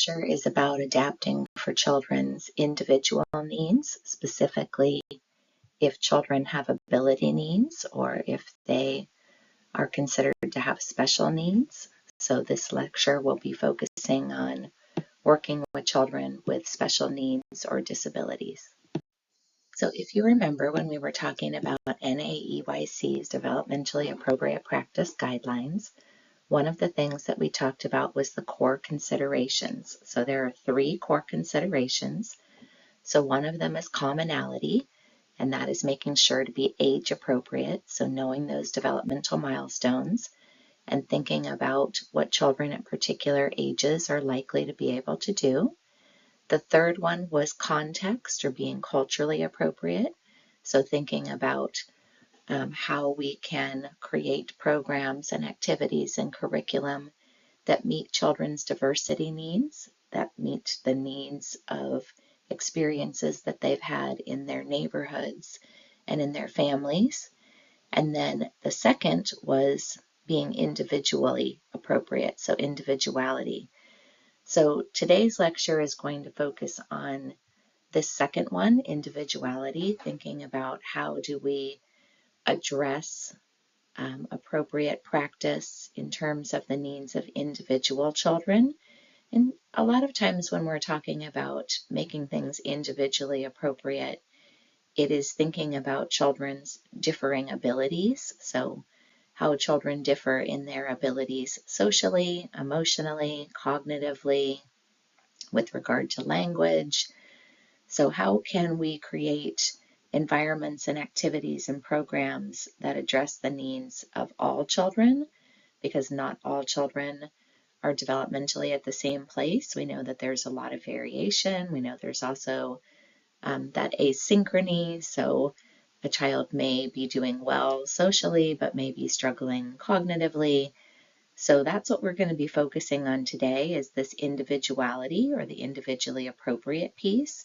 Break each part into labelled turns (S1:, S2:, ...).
S1: lecture is about adapting for children's individual needs, specifically if children have ability needs or if they are considered to have special needs. So this lecture will be focusing on working with children with special needs or disabilities. So if you remember when we were talking about NAEYC's Developmentally Appropriate Practice Guidelines, one of the things that we talked about was the core considerations. So there are 3 core considerations. So one of them is commonality, and that is making sure to be age appropriate. So knowing those developmental milestones and thinking about what children at particular ages are likely to be able to do. The third one was context, or being culturally appropriate. So thinking about how we can create programs and activities and curriculum that meet children's diversity needs, that meet the needs of experiences that they've had in their neighborhoods and in their families. And then the second was being individually appropriate, so individuality. So today's lecture is going to focus on this second one, individuality, thinking about how do we address appropriate practice in terms of the needs of individual children. And a lot of times when we're talking about making things individually appropriate, it is thinking about children's differing abilities. So how children differ in their abilities socially, emotionally, cognitively, with regard to language. So how can we create environments and activities and programs that address the needs of all children, because not all children are developmentally at the same place. We know that there's a lot of variation. We know there's also that asynchrony. So a child may be doing well socially, but may be struggling cognitively. So that's what we're going to be focusing on today, is this individuality, or the individually appropriate piece.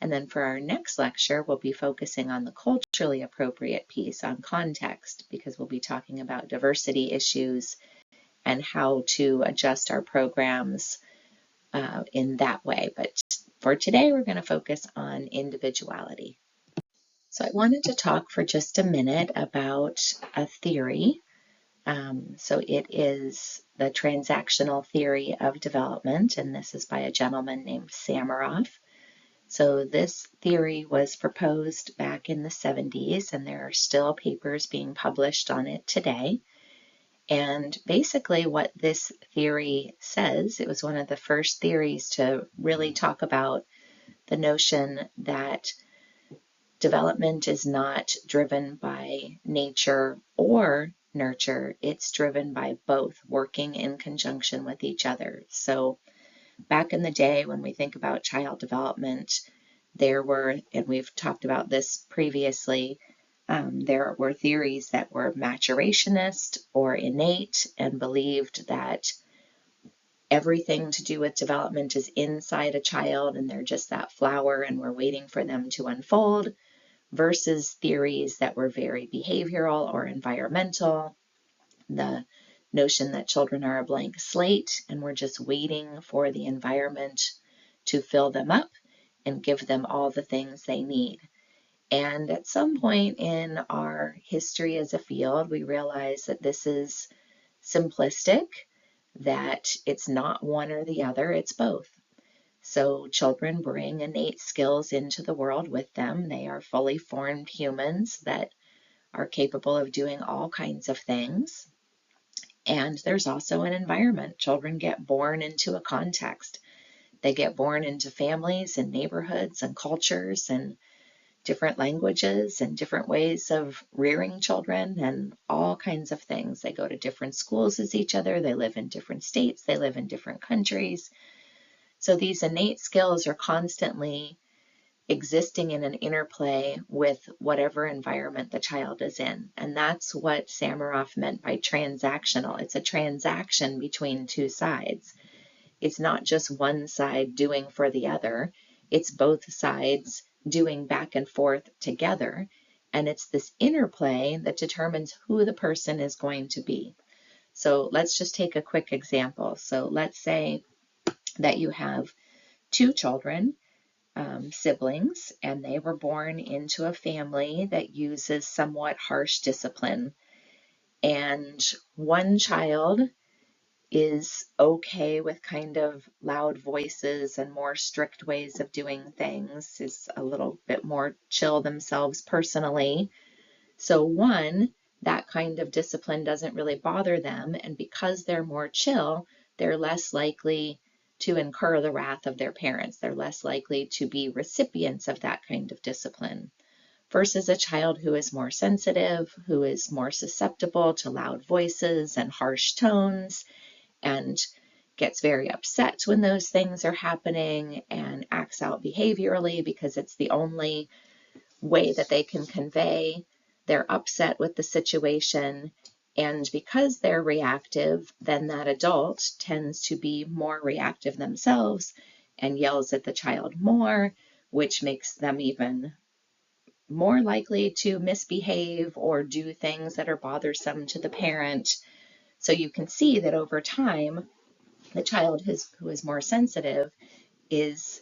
S1: And then for our next lecture, we'll be focusing on the culturally appropriate piece, on context, because we'll be talking about diversity issues and how to adjust our programs in that way. But for today, we're going to focus on individuality. So I wanted to talk for just a minute about a theory. So it is the transactional theory of development, and this is by a gentleman named Samaroff. So this theory was proposed back in the 70s, and there are still papers being published on it today. And basically what this theory says, it was one of the first theories to really talk about the notion that development is not driven by nature or nurture, it's driven by both working in conjunction with each other. So back in the day when we think about child development, there were, and we've talked about this previously, there were theories that were maturationist or innate and believed that everything to do with development is inside a child and they're just that flower and we're waiting for them to unfold, versus theories that were very behavioral or environmental, the notion that children are a blank slate and we're just waiting for the environment to fill them up and give them all the things they need. And at some point in our history as a field, we realize that this is simplistic, that it's not one or the other, it's both. So children bring innate skills into the world with them. They are fully formed humans that are capable of doing all kinds of things. And there's also an environment. Children get born into a context. They get born into families and neighborhoods and cultures and different languages and different ways of rearing children and all kinds of things. They go to different schools as each other. They live in different states. They live in different countries. So these innate skills are constantly existing in an interplay with whatever environment the child is in. And that's what Samaroff meant by transactional. It's a transaction between two sides. It's not just one side doing for the other. It's both sides doing back and forth together. And it's this interplay that determines who the person is going to be. So let's just take a quick example. So let's say that you have two children, siblings, and they were born into a family that uses somewhat harsh discipline. And one child is okay with kind of loud voices and more strict ways of doing things, is a little bit more chill themselves personally. So one, that kind of discipline doesn't really bother them, and because they're more chill, they're less likely to incur the wrath of their parents. They're less likely to be recipients of that kind of discipline. Versus a child who is more sensitive, who is more susceptible to loud voices and harsh tones, and gets very upset when those things are happening and acts out behaviorally because it's the only way that they can convey they're upset with the situation. And because they're reactive, then that adult tends to be more reactive themselves and yells at the child more, which makes them even more likely to misbehave or do things that are bothersome to the parent. So you can see that over time, the child who is more sensitive is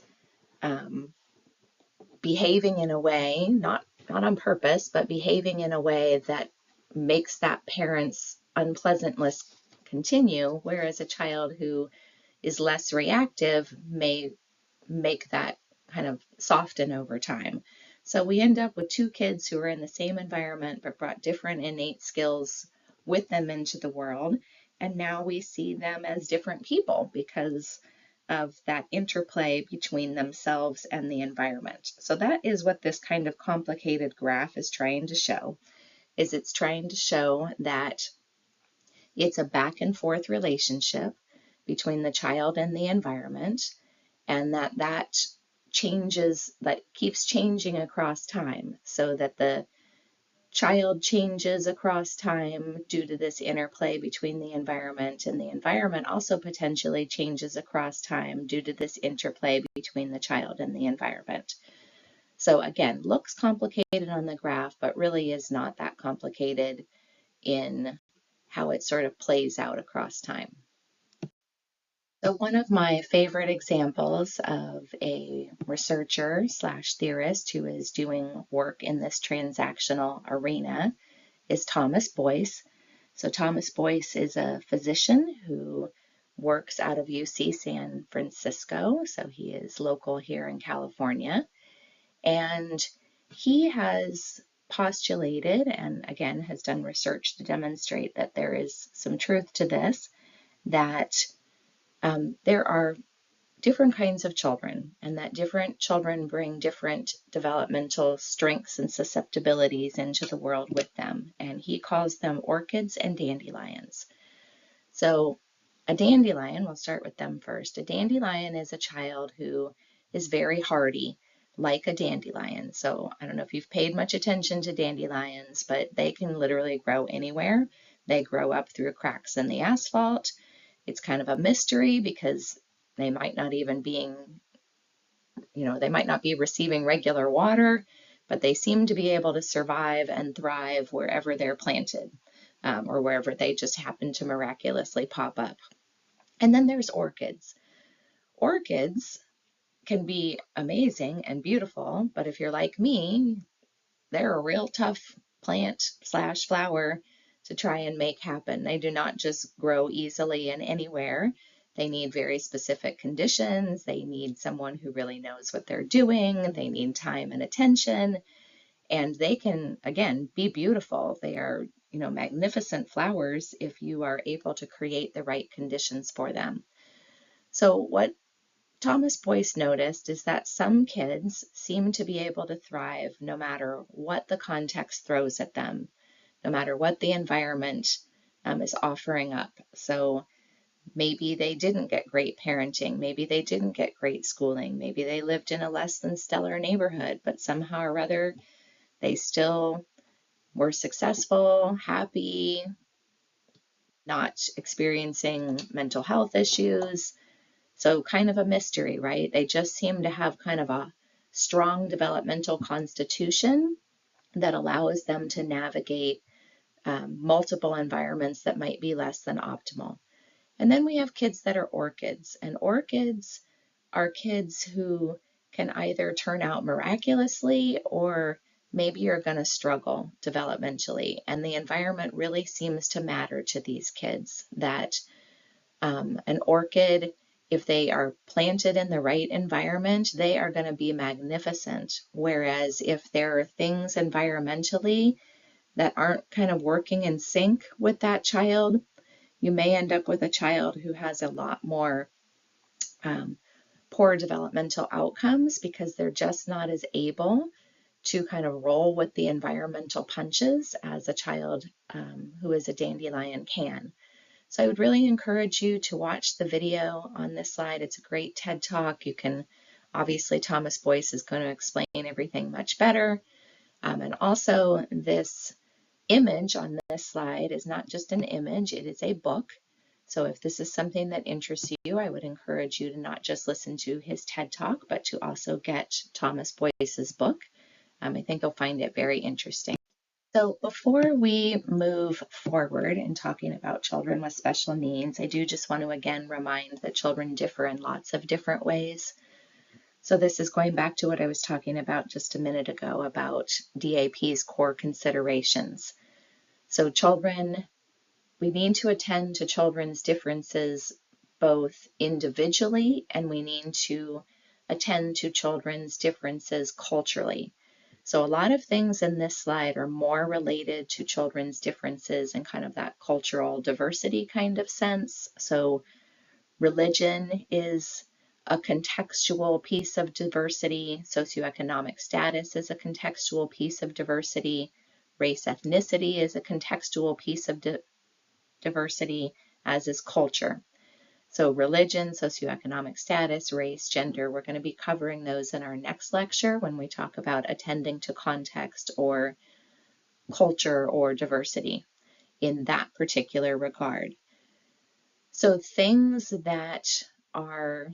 S1: behaving in a way, not on purpose, but behaving in a way that makes that parent's unpleasantness continue, whereas a child who is less reactive may make that kind of soften over time. So we end up with two kids who are in the same environment but brought different innate skills with them into the world. And now we see them as different people because of that interplay between themselves and the environment. So that is what this kind of complicated graph is trying to show, is it's trying to show that it's a back and forth relationship between the child and the environment, and that changes, that keeps changing across time, so that the child changes across time due to this interplay between the environment, and the environment also potentially changes across time due to this interplay between the child and the environment. So again, looks complicated on the graph, but really is not that complicated in how it sort of plays out across time. So one of my favorite examples of a researcher slash theorist who is doing work in this transactional arena is Thomas Boyce. So Thomas Boyce is a physician who works out of UC San Francisco. So he is local here in California. And he has postulated, and again has done research to demonstrate that there is some truth to this, that there are different kinds of children, and that different children bring different developmental strengths and susceptibilities into the world with them. And he calls them orchids and dandelions. So a dandelion, we'll start with them first. A dandelion is a child who is very hardy, like a dandelion. So I don't know if you've paid much attention to dandelions, but they can literally grow anywhere. They grow up through cracks in the asphalt. It's kind of a mystery because they might not even they might not be receiving regular water, but they seem to be able to survive and thrive wherever they're planted, or wherever they just happen to miraculously pop up. And then there's orchids. Orchids can be amazing and beautiful, but if you're like me, they're a real tough plant slash flower to try and make happen. They do not just grow easily and anywhere. They need very specific conditions. They need someone who really knows what they're doing. They need time and attention. And they can, again, be beautiful. They are, magnificent flowers if you are able to create the right conditions for them. So what Thomas Boyce noticed is that some kids seem to be able to thrive no matter what the context throws at them, no matter what the environment is offering up. So maybe they didn't get great parenting, maybe they didn't get great schooling, maybe they lived in a less than stellar neighborhood, but somehow or other they still were successful, happy, not experiencing mental health issues. So kind of a mystery, right? They just seem to have kind of a strong developmental constitution that allows them to navigate multiple environments that might be less than optimal. And then we have kids that are orchids, and orchids are kids who can either turn out miraculously or maybe you're going to struggle developmentally. And the environment really seems to matter to these kids, that an orchid, if they are planted in the right environment, they are going to be magnificent. Whereas if there are things environmentally that aren't kind of working in sync with that child, you may end up with a child who has a lot more poor developmental outcomes because they're just not as able to kind of roll with the environmental punches as a child who is a dandelion can. So I would really encourage you to watch the video on this slide. It's a great TED Talk. You can, obviously Thomas Boyce is going to explain everything much better. And also this image on this slide is not just an image, it is a book. So if this is something that interests you, I would encourage you to not just listen to his TED Talk, but to also get Thomas Boyce's book. I think you'll find it very interesting. So before we move forward in talking about children with special needs, I do just want to again remind that children differ in lots of different ways. So this is going back to what I was talking about just a minute ago about DAP's core considerations. So children, we need to attend to children's differences both individually, and we need to attend to children's differences culturally. So a lot of things in this slide are more related to children's differences in kind of that cultural diversity kind of sense. So religion is a contextual piece of diversity. Socioeconomic status is a contextual piece of diversity. Race, ethnicity is a contextual piece of diversity, as is culture. So religion, socioeconomic status, race, gender, we're going to be covering those in our next lecture when we talk about attending to context or culture or diversity in that particular regard. So things that are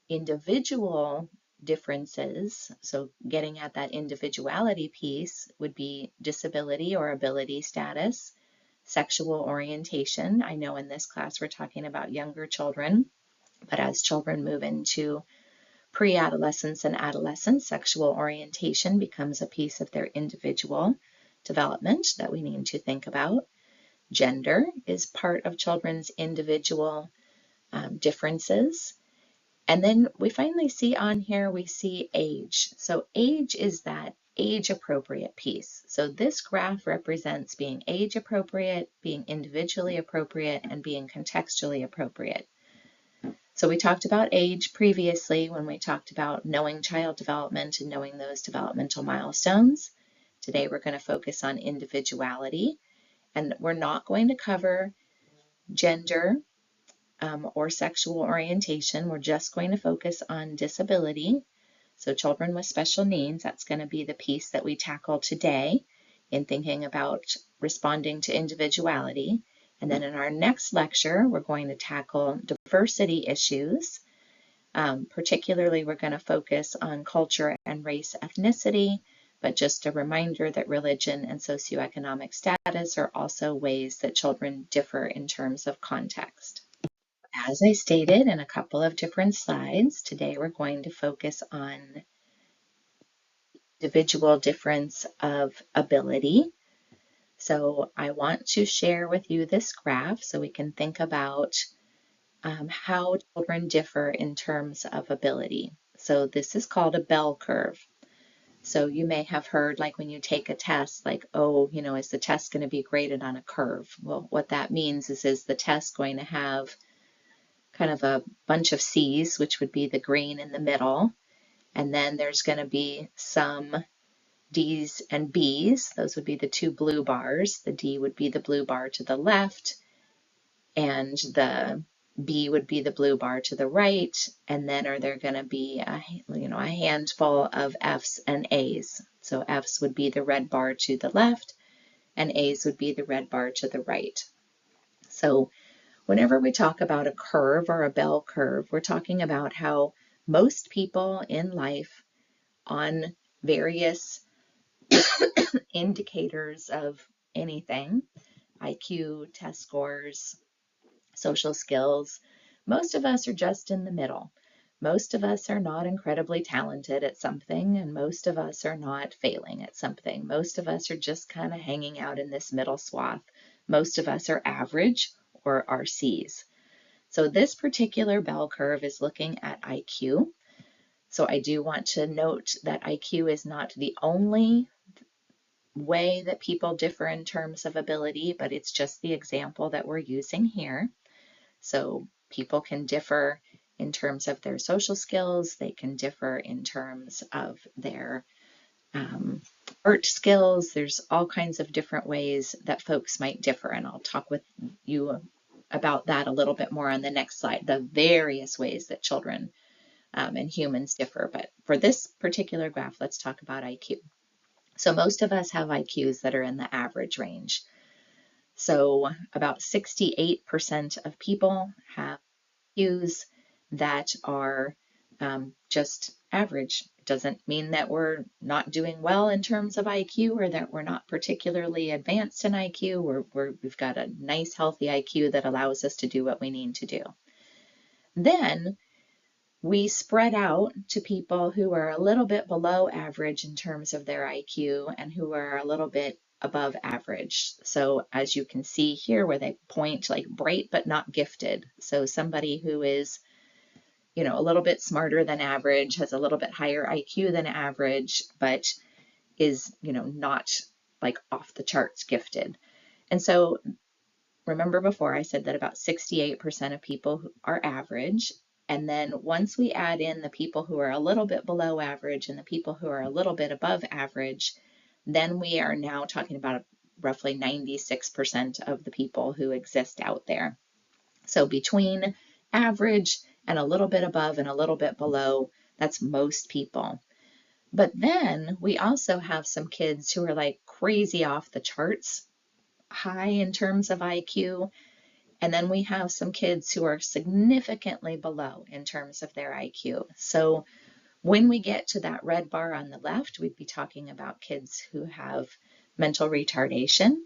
S1: individual differences, so getting at that individuality piece, would be disability or ability status, sexual orientation. I know in this class we're talking about younger children, but as children move into pre-adolescence and adolescence, sexual orientation becomes a piece of their individual development that we need to think about. Gender is part of children's individual differences. And then we finally see on here, we see age. So age is that age appropriate piece. So this graph represents being age appropriate, being individually appropriate, and being contextually appropriate. So we talked about age previously when we talked about knowing child development and knowing those developmental milestones. Today we're going to focus on individuality, and we're not going to cover gender or sexual orientation. We're just going to focus on disability. So children with special needs, that's going to be the piece that we tackle today in thinking about responding to individuality. And then in our next lecture, we're going to tackle diversity issues. Particularly, we're going to focus on culture and race ethnicity, but just a reminder that religion and socioeconomic status are also ways that children differ in terms of context. As I stated in a couple of different slides, today we're going to focus on individual difference of ability. So I want to share with you this graph so we can think about how children differ in terms of ability. So this is called a bell curve. So you may have heard, like when you take a test, like, oh, you know, is the test going to be graded on a curve? Well, what that means is the test going to have kind of a bunch of C's, which would be the green in the middle, and then there's going to be some D's and B's. Those would be the two blue bars. The D would be the blue bar to the left, and the B would be the blue bar to the right, and then are there going to be a handful of F's and A's. So F's would be the red bar to the left, and A's would be the red bar to the right. So whenever we talk about a curve or a bell curve, we're talking about how most people in life on various indicators of anything, IQ, test scores, social skills, most of us are just in the middle. Most of us are not incredibly talented at something, and most of us are not failing at something. Most of us are just kind of hanging out in this middle swath. Most of us are average or are Cs. So this particular bell curve is looking at IQ. So I do want to note that IQ is not the only way that people differ in terms of ability, but it's just the example that we're using here. So people can differ in terms of their social skills, they can differ in terms of their art skills. There's all kinds of different ways that folks might differ, and I'll talk with you about that a little bit more on the next slide, the various ways that children and humans differ. But for this particular graph, let's talk about IQ. So most of us have IQs that are in the average range. So about 68% of people have IQs that are just average. It doesn't mean that we're not doing well in terms of IQ or that we're not particularly advanced in IQ. We've got a nice healthy IQ that allows us to do what we need to do. Then we spread out to people who are a little bit below average in terms of their IQ and who are a little bit above average. So as you can see here where they point like bright but not gifted. So somebody who is, you know, a little bit smarter than average, has a little bit higher IQ than average, but is, you know, not like off the charts gifted. And so remember before I said that about 68% of people are average. And then once we add in the people who are a little bit below average and the people who are a little bit above average, then we are now talking about roughly 96% of the people who exist out there. So between average and a little bit above and a little bit below, that's most people. But then we also have some kids who are like crazy off the charts high in terms of IQ. And then we have some kids who are significantly below in terms of their IQ. So when we get to that red bar on the left, we'd be talking about kids who have mental retardation.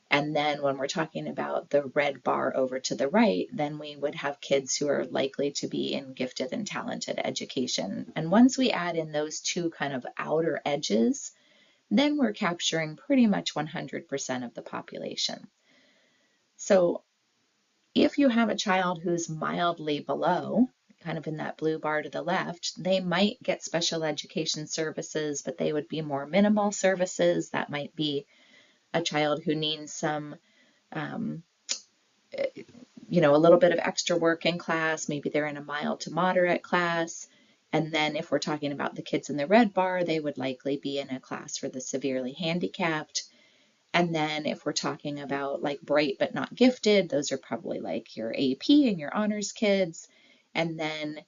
S1: And then when we're talking about the red bar over to the right, then we would have kids who are likely to be in gifted and talented education. And once we add in those two kind of outer edges, then we're capturing pretty much 100% of the population. So if you have a child who's mildly below, kind of in that blue bar to the left, they might get special education services, but they would be more minimal services. That might be a child who needs some, you know, a little bit of extra work in class. Maybe they're in a mild to moderate class. And then if we're talking about the kids in the red bar, they would likely be in a class for the severely handicapped. And then if we're talking about like bright but not gifted, those are probably like your AP and your honors kids. And then,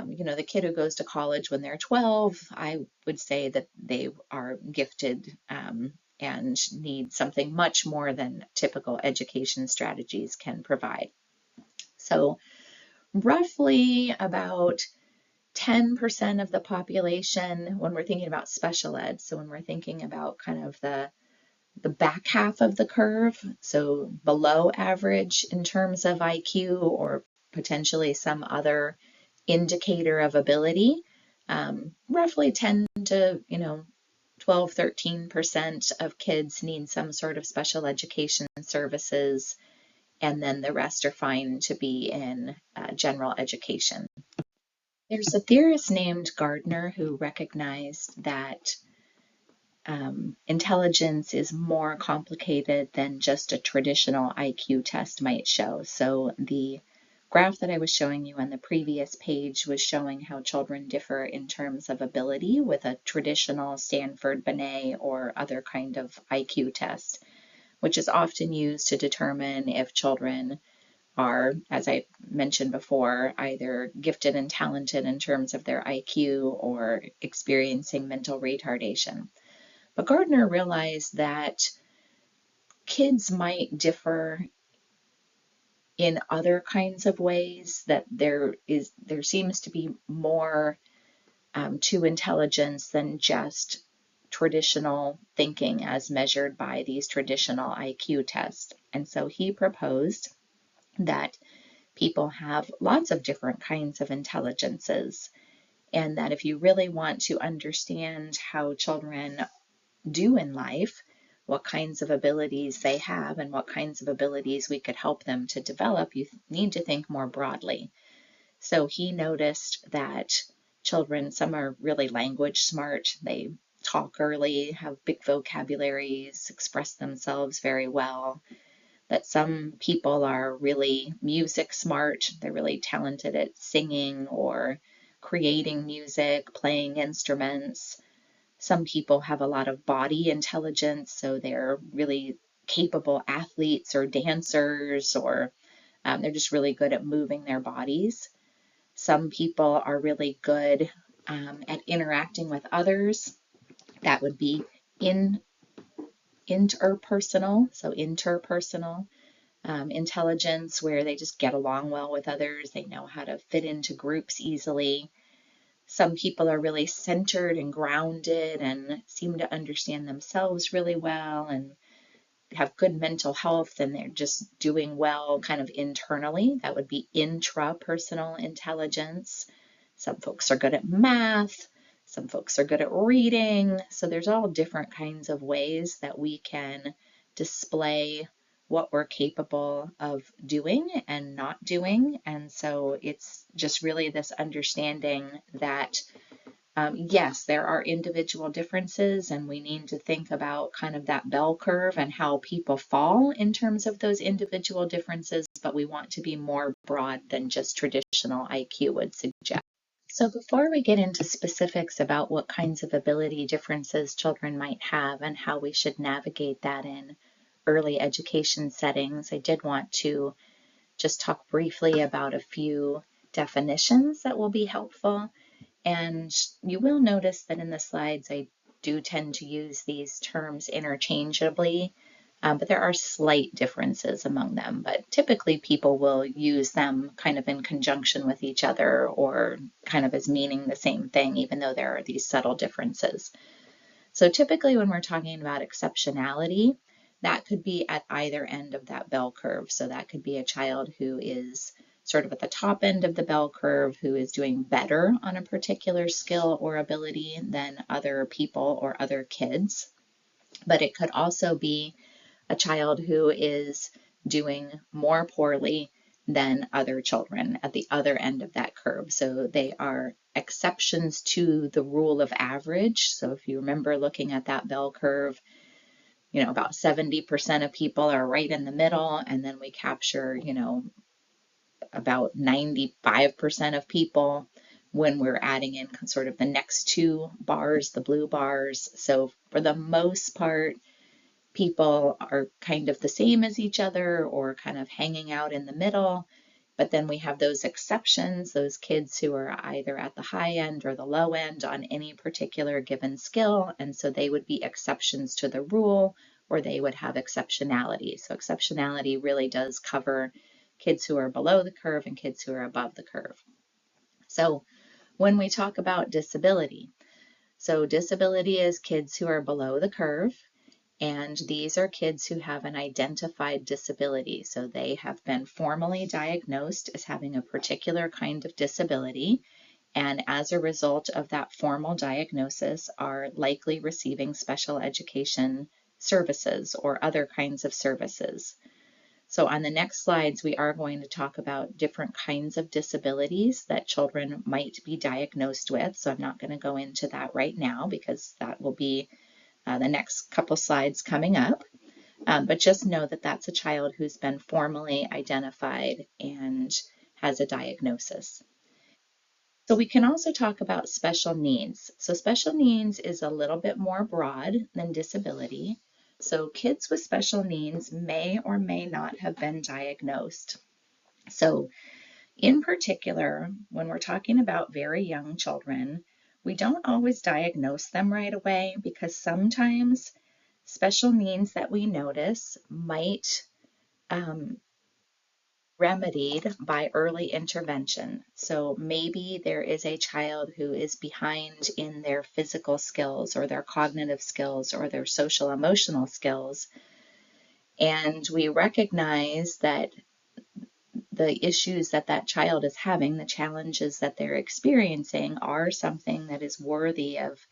S1: you know, the kid who goes to college when they're 12, I would say that they are gifted and need something much more than typical education strategies can provide. So roughly about 10% of the population when we're thinking about special ed. So when we're thinking about kind of the back half of the curve, so below average in terms of IQ or potentially some other indicator of ability, roughly 10 to 12, 13% of kids need some sort of special education services, and then the rest are fine to be in general education. There's a theorist named Gardner who recognized that intelligence is more complicated than just a traditional IQ test might show. So the graph that I was showing you on the previous page was showing how children differ in terms of ability with a traditional Stanford, Binet, or other kind of IQ test, which is often used to determine if children are, as I mentioned before, either gifted and talented in terms of their IQ or experiencing mental retardation. But Gardner realized that kids might differ in other kinds of ways, that there seems to be more to intelligence than just traditional thinking as measured by these traditional IQ tests. And so he proposed that people have lots of different kinds of intelligences, and that if you really want to understand how children do in life, what kinds of abilities they have, and what kinds of abilities we could help them to develop, you need to think more broadly. So he noticed that children, some are really language smart, they talk early, have big vocabularies, express themselves very well, that some people are really music smart, they're really talented at singing or creating music, playing instruments. Some people have a lot of body intelligence, so they're really capable athletes or dancers, or they're just really good at moving their bodies. Some people are really good at interacting with others. That would be in interpersonal intelligence, where they just get along well with others. They know how to fit into groups easily. Some people are really centered and grounded and seem to understand themselves really well and have good mental health, and they're just doing well kind of internally. That would be intrapersonal intelligence. Some folks are good at math. Some folks are good at reading. So there's all different kinds of ways that we can display what we're capable of doing and not doing. And so it's just really this understanding that yes, there are individual differences, and we need to think about kind of that bell curve and how people fall in terms of those individual differences, but we want to be more broad than just traditional IQ would suggest. So before we get into specifics about what kinds of ability differences children might have and how we should navigate that in early education settings, I did want to just talk briefly about a few definitions that will be helpful. And you will notice that in the slides, I do tend to use these terms interchangeably, but there are slight differences among them. But typically people will use them kind of in conjunction with each other or kind of as meaning the same thing, even though there are these subtle differences. So typically when we're talking about exceptionality, that could be at either end of that bell curve. So that could be a child who is sort of at the top end of the bell curve, who is doing better on a particular skill or ability than other people or other kids. But it could also be a child who is doing more poorly than other children at the other end of that curve. So they are exceptions to the rule of average. So if you remember looking at that bell curve, about 70% of people are right in the middle, and then we capture, about 95% of people when we're adding in sort of the next two bars, the blue bars. So for the most part, people are kind of the same as each other or kind of hanging out in the middle. But then we have those exceptions, those kids who are either at the high end or the low end on any particular given skill. And so they would be exceptions to the rule, or they would have exceptionality. So exceptionality really does cover kids who are below the curve and kids who are above the curve. So when we talk about disability, so disability is kids who are below the curve. And these are kids who have an identified disability. So they have been formally diagnosed as having a particular kind of disability, and as a result of that formal diagnosis are likely receiving special education services or other kinds of services. So on the next slides, we are going to talk about different kinds of disabilities that children might be diagnosed with. So I'm not going to go into that right now because that will be the next couple slides coming up, but just know that that's a child who's been formally identified and has a diagnosis. So we can also talk about special needs. So special needs is a little bit more broad than disability. So kids with special needs may or may not have been diagnosed. So in particular, when we're talking about very young children, we don't always diagnose them right away because sometimes special needs that we notice might remedied by early intervention. So maybe there is a child who is behind in their physical skills or their cognitive skills or their social emotional skills. And we recognize that the issues that that child is having, the challenges that they're experiencing, are something that is worthy of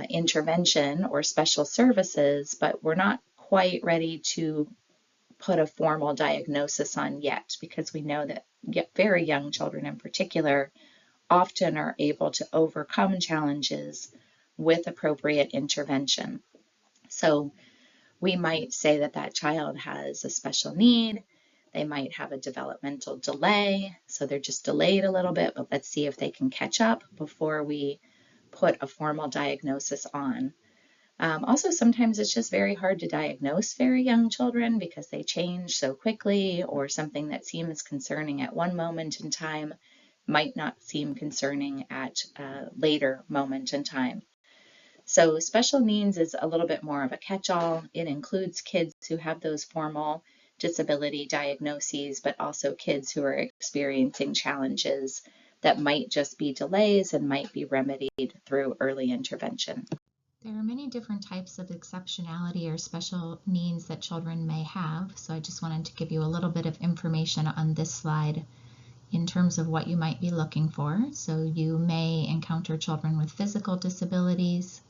S1: intervention or special services, but we're not quite ready to put a formal diagnosis on yet, because we know that very young children in particular often are able to overcome challenges with appropriate intervention. So we might say that that child has a special need. They might have a developmental delay, so they're just delayed a little bit, but let's see if they can catch up before we put a formal diagnosis on. Also, sometimes it's just very hard to diagnose very young children because they change so quickly, or something that seems concerning at one moment in time might not seem concerning at a later moment in time. So special needs is a little bit more of a catch-all. It includes kids who have those formal disability diagnoses, but also kids who are experiencing challenges that might just be delays and might be remedied through early intervention.
S2: There are many different types of exceptionality or special needs that children may have, so I just wanted to give you a little bit of information on this slide in terms of what you might be looking for. So you may encounter children with physical disabilities,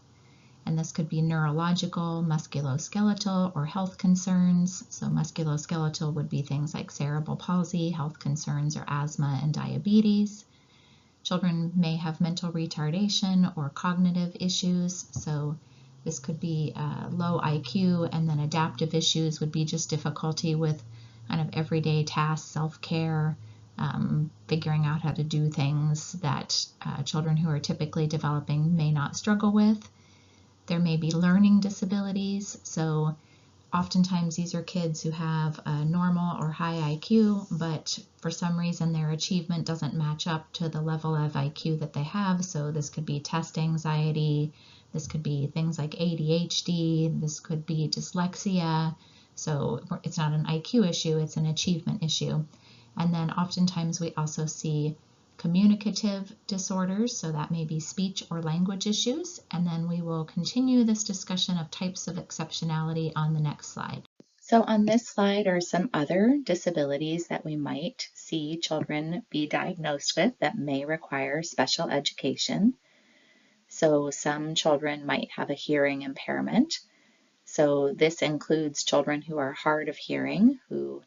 S2: and this could be neurological, musculoskeletal, or health concerns. So musculoskeletal would be things like cerebral palsy, health concerns, or asthma and diabetes. Children may have mental retardation or cognitive issues. So this could be low IQ, and then adaptive issues would be just difficulty with kind of everyday tasks, self-care, figuring out how to do things that children who are typically developing may not struggle with. There may be learning disabilities, so oftentimes these are kids who have a normal or high IQ, but for some reason their achievement doesn't match up to the level of IQ that they have. So this could be test anxiety, this could be things like ADHD, this could be dyslexia. So it's not an IQ issue, it's an achievement issue. And then oftentimes we also see communicative disorders, so that may be speech or language issues, and then we will continue this discussion of types of exceptionality on the next slide.
S1: So on this slide are some other disabilities that we might see children be diagnosed with that may require special education. So some children might have a hearing impairment. So this includes children who are hard of hearing, who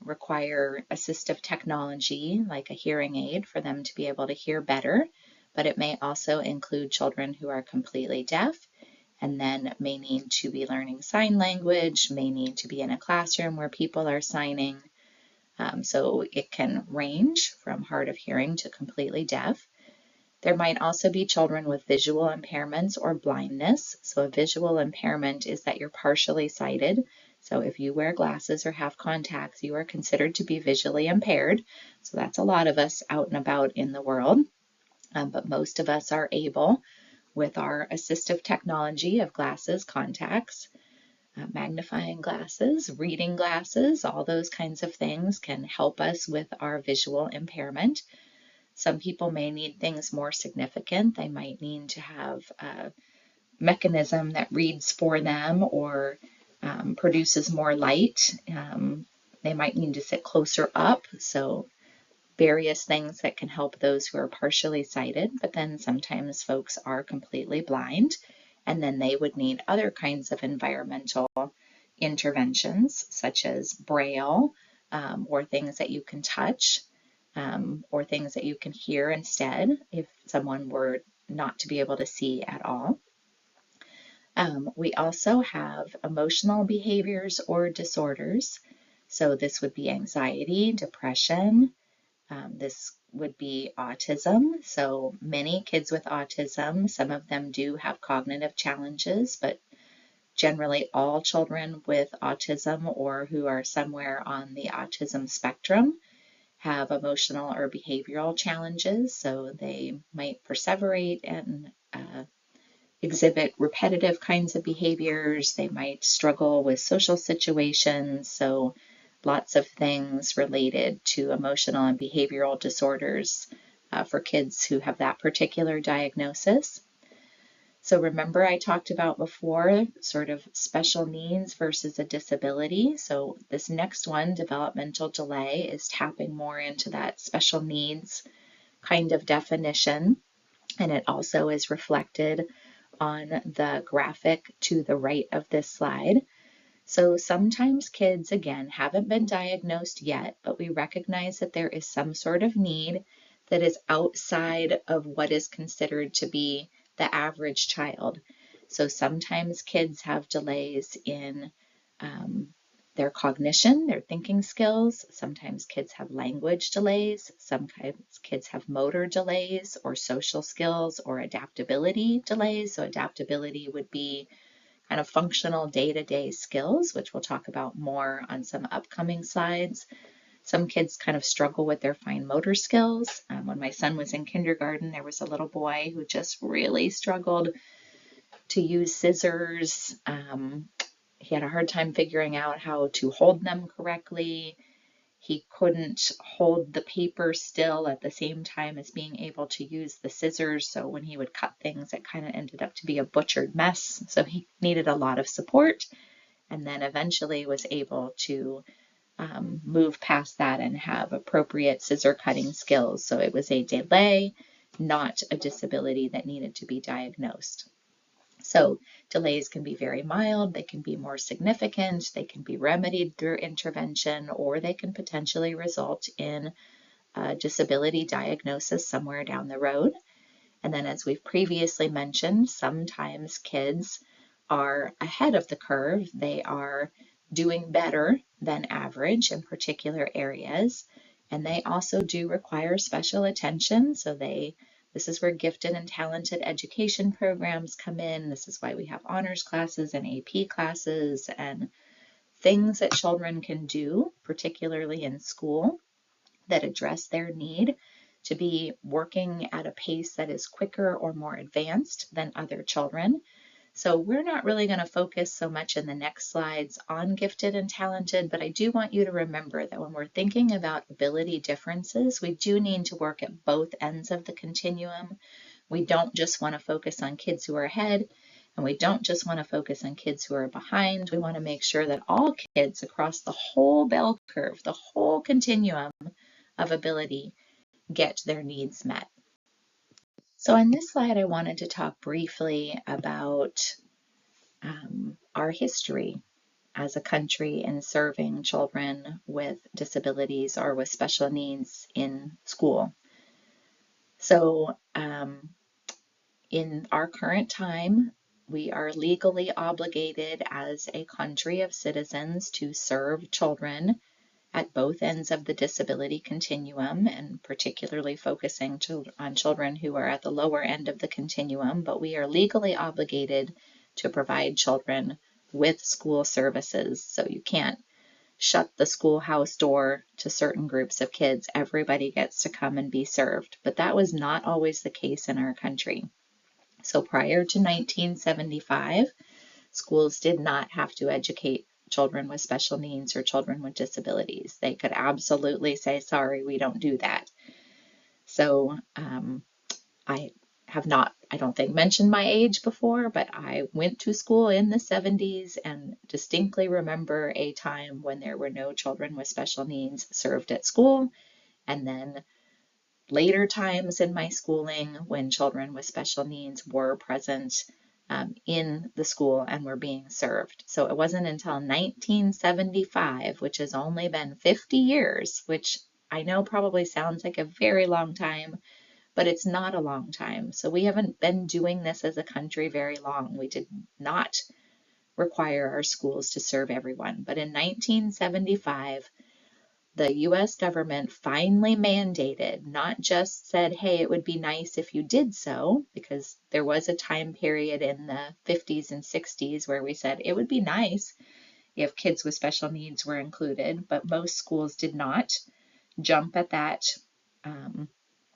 S1: require assistive technology like a hearing aid for them to be able to hear better, but it may also include children who are completely deaf and then may need to be learning sign language, may need to be in a classroom where people are signing. So it can range from hard of hearing to completely deaf. There might also be children with visual impairments or blindness. So a visual impairment is that you're partially sighted. So if you wear glasses or have contacts, you are considered to be visually impaired. So that's a lot of us out and about in the world. But most of us are able, with our assistive technology of glasses, contacts, magnifying glasses, reading glasses, all those kinds of things can help us with our visual impairment. Some people may need things more significant. They might need to have a mechanism that reads for them or produces more light. They might need to sit closer up. So various things that can help those who are partially sighted, but then sometimes folks are completely blind, and then they would need other kinds of environmental interventions, such as Braille, or things that you can touch, or things that you can hear instead if someone were not to be able to see at all. We also have emotional behaviors or disorders. So this would be anxiety, depression. This would be autism. So many kids with autism, some of them do have cognitive challenges, but generally all children with autism or who are somewhere on the autism spectrum have emotional or behavioral challenges. So they might perseverate and exhibit repetitive kinds of behaviors. They might struggle with social situations. So lots of things related to emotional and behavioral disorders for kids who have that particular diagnosis. So remember I talked about before sort of special needs versus a disability. So this next one, developmental delay, is tapping more into that special needs kind of definition. And it also is reflected on the graphic to the right of this slide. So sometimes kids, again, haven't been diagnosed yet, but we recognize that there is some sort of need that is outside of what is considered to be the average child. So sometimes kids have delays in their cognition, their thinking skills. Sometimes kids have language delays. Sometimes kids have motor delays or social skills or adaptability delays. So adaptability would be kind of functional day-to-day skills, which we'll talk about more on some upcoming slides. Some kids kind of struggle with their fine motor skills. When my son was in kindergarten, there was a little boy who just really struggled to use scissors. He had a hard time figuring out how to hold them correctly. He couldn't hold the paper still at the same time as being able to use the scissors. So when he would cut things, it kind of ended up to be a butchered mess. So he needed a lot of support, and then eventually was able to move past that and have appropriate scissor cutting skills. So it was a delay, not a disability that needed to be diagnosed. So delays can be very mild, they can be more significant, they can be remedied through intervention, or they can potentially result in a disability diagnosis somewhere down the road. And then, as we've previously mentioned, sometimes kids are ahead of the curve. They are doing better than average in particular areas, and they also do require special attention. So this is where gifted and talented education programs come in. This is why we have honors classes and AP classes and things that children can do, particularly in school, that address their need to be working at a pace that is quicker or more advanced than other children. So we're not really going to focus so much in the next slides on gifted and talented, but I do want you to remember that when we're thinking about ability differences, we do need to work at both ends of the continuum. We don't just want to focus on kids who are ahead, and we don't just want to focus on kids who are behind. We want to make sure that all kids across the whole bell curve, the whole continuum of ability, get their needs met. So on this slide, I wanted to talk briefly about our history as a country in serving children with disabilities or with special needs in school. So in our current time, we are legally obligated as a country of citizens to serve children at both ends of the disability continuum, and particularly focusing on children who are at the lower end of the continuum, but we are legally obligated to provide children with school services. So you can't shut the schoolhouse door to certain groups of kids. Everybody gets to come and be served, but that was not always the case in our country. So prior to 1975, schools did not have to educate children with special needs or children with disabilities. They could absolutely say, sorry, we don't do that. So I have not, I don't think, mentioned my age before, but I went to school in the 70s and distinctly remember a time when there were no children with special needs served at school, and then later times in my schooling when children with special needs were present in the school and were being served. So it wasn't until 1975, which has only been 50 years, which I know probably sounds like a very long time, but it's not a long time. So we haven't been doing this as a country very long. We did not require our schools to serve everyone. But in 1975, the US government finally mandated, not just said, hey, it would be nice if you did so, because there was a time period in the 50s and 60s where we said it would be nice if kids with special needs were included, but most schools did not jump at that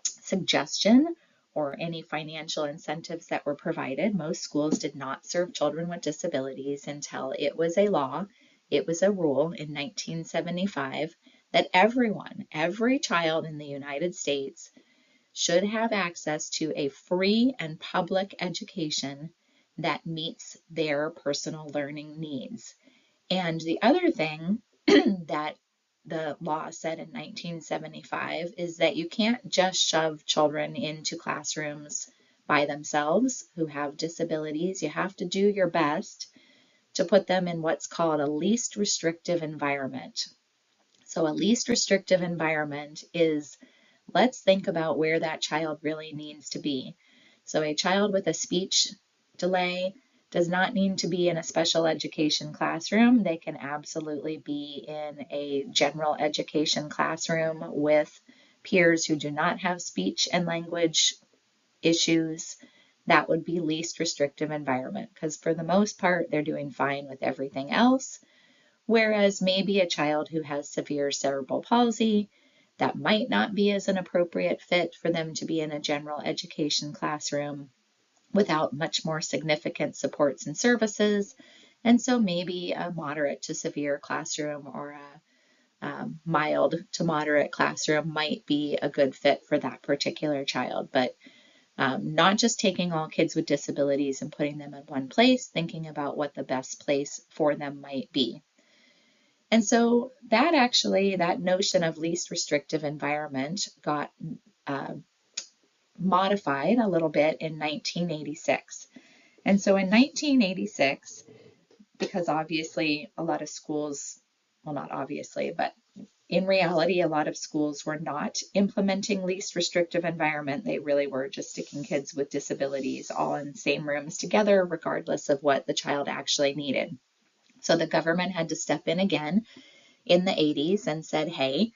S1: suggestion or any financial incentives that were provided. Most schools did not serve children with disabilities until it was a law, it was a rule in 1975 that every child in the United States should have access to a free and public education that meets their personal learning needs. And the other thing that the law said in 1975 is that you can't just shove children into classrooms by themselves who have disabilities. You have to do your best to put them in what's called a least restrictive environment. So a least restrictive environment is, let's think about where that child really needs to be. So a child with a speech delay does not need to be in a special education classroom. They can absolutely be in a general education classroom with peers who do not have speech and language issues. That would be least restrictive environment, because for the most part, they're doing fine with everything else. Whereas maybe a child who has severe cerebral palsy, that might not be as an appropriate fit for them to be in a general education classroom without much more significant supports and services. And so maybe a moderate to severe classroom or a mild to moderate classroom might be a good fit for that particular child. But not just taking all kids with disabilities and putting them in one place, thinking about what the best place for them might be. And so that notion of least restrictive environment got modified a little bit in 1986. And so in 1986, because obviously a lot of schools, well, not obviously, but in reality, a lot of schools were not implementing least restrictive environment. They really were just sticking kids with disabilities all in the same rooms together, regardless of what the child actually needed. So the government had to step in again in the 80s and said, hey,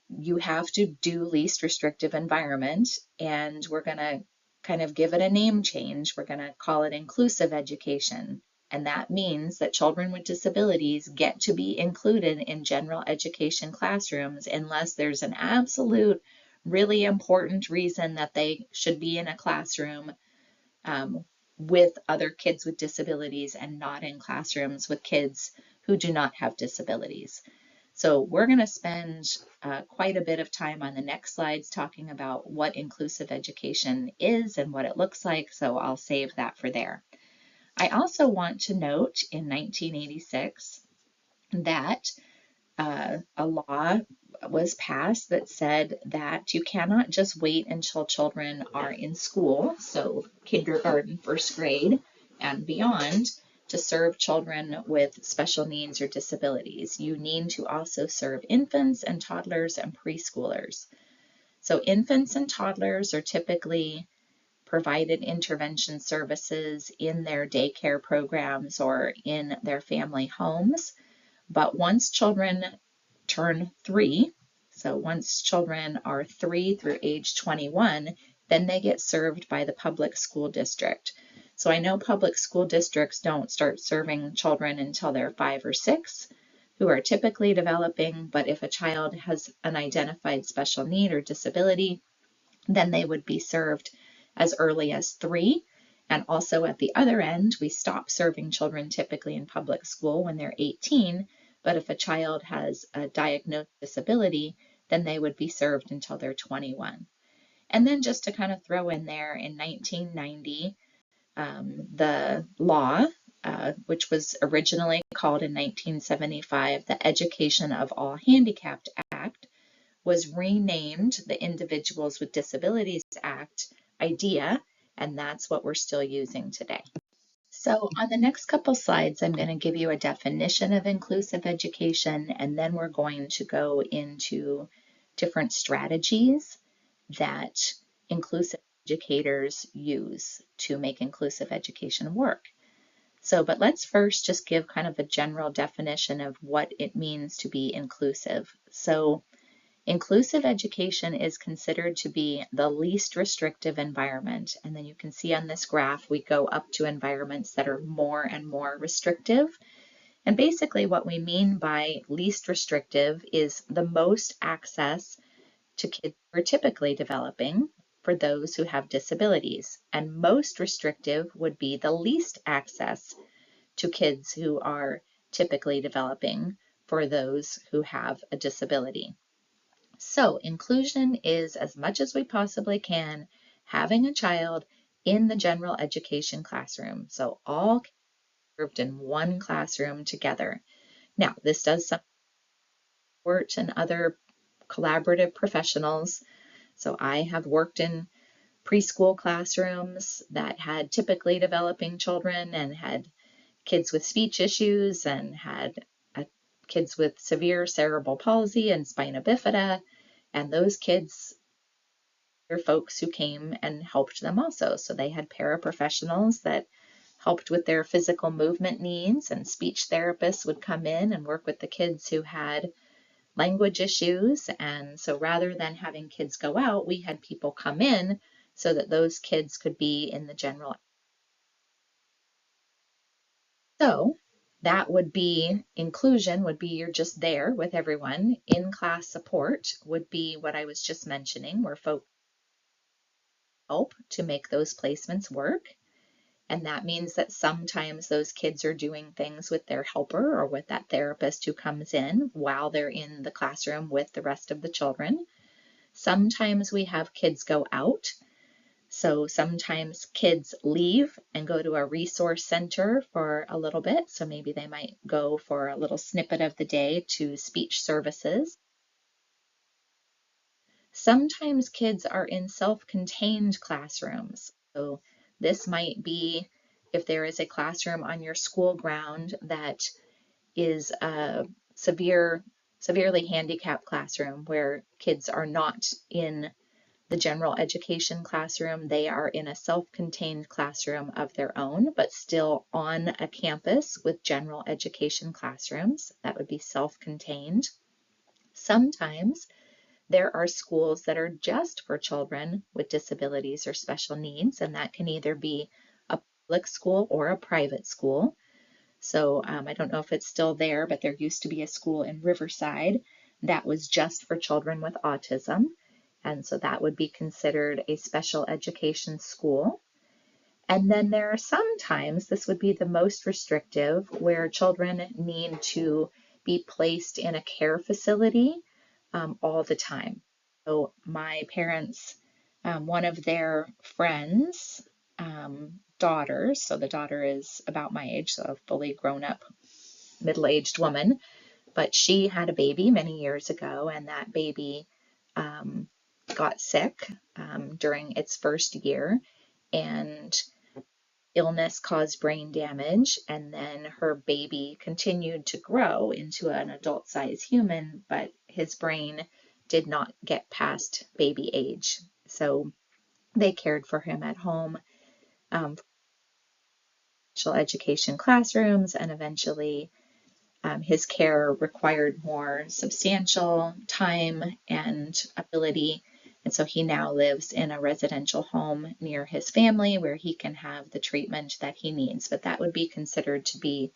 S1: you have to do least restrictive environment, and we're going to kind of give it a name change. We're going to call it inclusive education. And that means that children with disabilities get to be included in general education classrooms unless there's an absolute, really important reason that they should be in a classroom with other kids with disabilities and not in classrooms with kids who do not have disabilities. So we're going to spend quite a bit of time on the next slides talking about what inclusive education is and what it looks like, so I'll save that for there. I also want to note in 1986 that a law was passed that said that you cannot just wait until children are in school, so kindergarten, first grade, and beyond, to serve children with special needs or disabilities. You need to also serve infants and toddlers and preschoolers. So infants and toddlers are typically provided intervention services in their daycare programs or in their family homes. But once children turn 3, so once children are 3 through age 21, then they get served by the public school district. So I know public school districts don't start serving children until they're 5 or 6, who are typically developing, but if a child has an identified special need or disability, then they would be served as early as 3. And also at the other end, we stop serving children typically in public school when they're 18, but if a child has a diagnosed disability, then they would be served until they're 21. And then just to kind of throw in there, in 1990, the law, which was originally called in 1975 the Education of All Handicapped Act, was renamed the Individuals with Disabilities Act, IDEA, and that's what we're still using today. So on the next couple slides, I'm going to give you a definition of inclusive education, and then we're going to go into different strategies that inclusive educators use to make inclusive education work. But let's first just give kind of a general definition of what it means to be inclusive. So inclusive education is considered to be the least restrictive environment. And then you can see on this graph, we go up to environments that are more and more restrictive. And basically what we mean by least restrictive is the most access to kids who are typically developing for those who have disabilities. And most restrictive would be the least access to kids who are typically developing for those who have a disability. So inclusion is, as much as we possibly can, having a child in the general education classroom. So all kids served in one classroom together. Now, this does support and other collaborative professionals. So I have worked in preschool classrooms that had typically developing children and had kids with speech issues and had kids with severe cerebral palsy and spina bifida. And those kids are folks who came and helped them also. So they had paraprofessionals that helped with their physical movement needs, and speech therapists would come in and work with the kids who had language issues. And so rather than having kids go out, we had people come in so that those kids could be in the general. So that would be inclusion, would be you're just there with everyone. In-class support would be what I was just mentioning, where folks help to make those placements work. And that means that sometimes those kids are doing things with their helper or with that therapist who comes in while they're in the classroom with the rest of the children. Sometimes we have kids go out. So sometimes kids leave and go to a resource center for a little bit. So maybe they might go for a little snippet of the day to speech services. Sometimes kids are in self-contained classrooms. So this might be if there is a classroom on your school ground that is a severely handicapped classroom where kids are not in the general education classroom, they are in a self-contained classroom of their own, but still on a campus with general education classrooms. That would be self-contained. Sometimes there are schools that are just for children with disabilities or special needs, and that can either be a public school or a private school. So I don't know if it's still there, but there used to be a school in Riverside that was just for children with autism. And so that would be considered a special education school. And then there are sometimes, this would be the most restrictive, where children need to be placed in a care facility all the time. So my parents, one of their friends' daughters, so the daughter is about my age, so a fully grown up middle-aged woman, but she had a baby many years ago, and that baby got sick during its first year, and illness caused brain damage, and then her baby continued to grow into an adult-sized human, but his brain did not get past baby age. So they cared for him at home, special education classrooms, and eventually his care required more substantial time and ability. And so he now lives in a residential home near his family where he can have the treatment that he needs. But that would be considered to be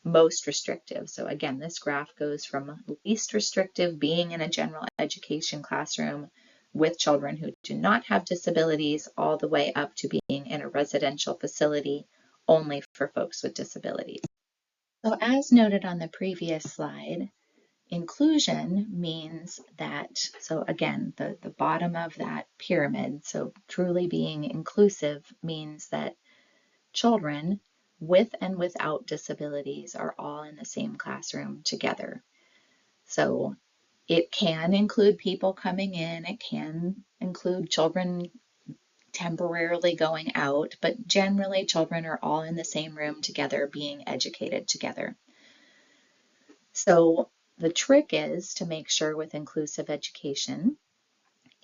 S1: most restrictive. So again, this graph goes from least restrictive, being in a general education classroom with children who do not have disabilities, all the way up to being in a residential facility only for folks with disabilities. So as noted on the previous slide, inclusion means that, so again, the bottom of that pyramid, so truly being inclusive means that children with and without disabilities are all in the same classroom together. So it can include people coming in, it can include children temporarily going out, but generally children are all in the same room together being educated together. So the trick is to make sure with inclusive education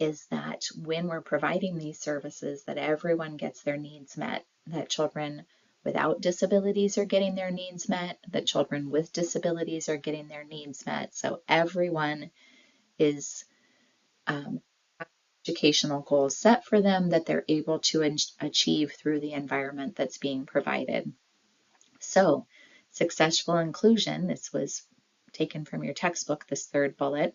S1: is that when we're providing these services that everyone gets their needs met, that children without disabilities are getting their needs met, that children with disabilities are getting their needs met. So everyone is educational goals set for them that they're able to achieve through the environment that's being provided. So successful inclusion, this was taken from your textbook, this third bullet,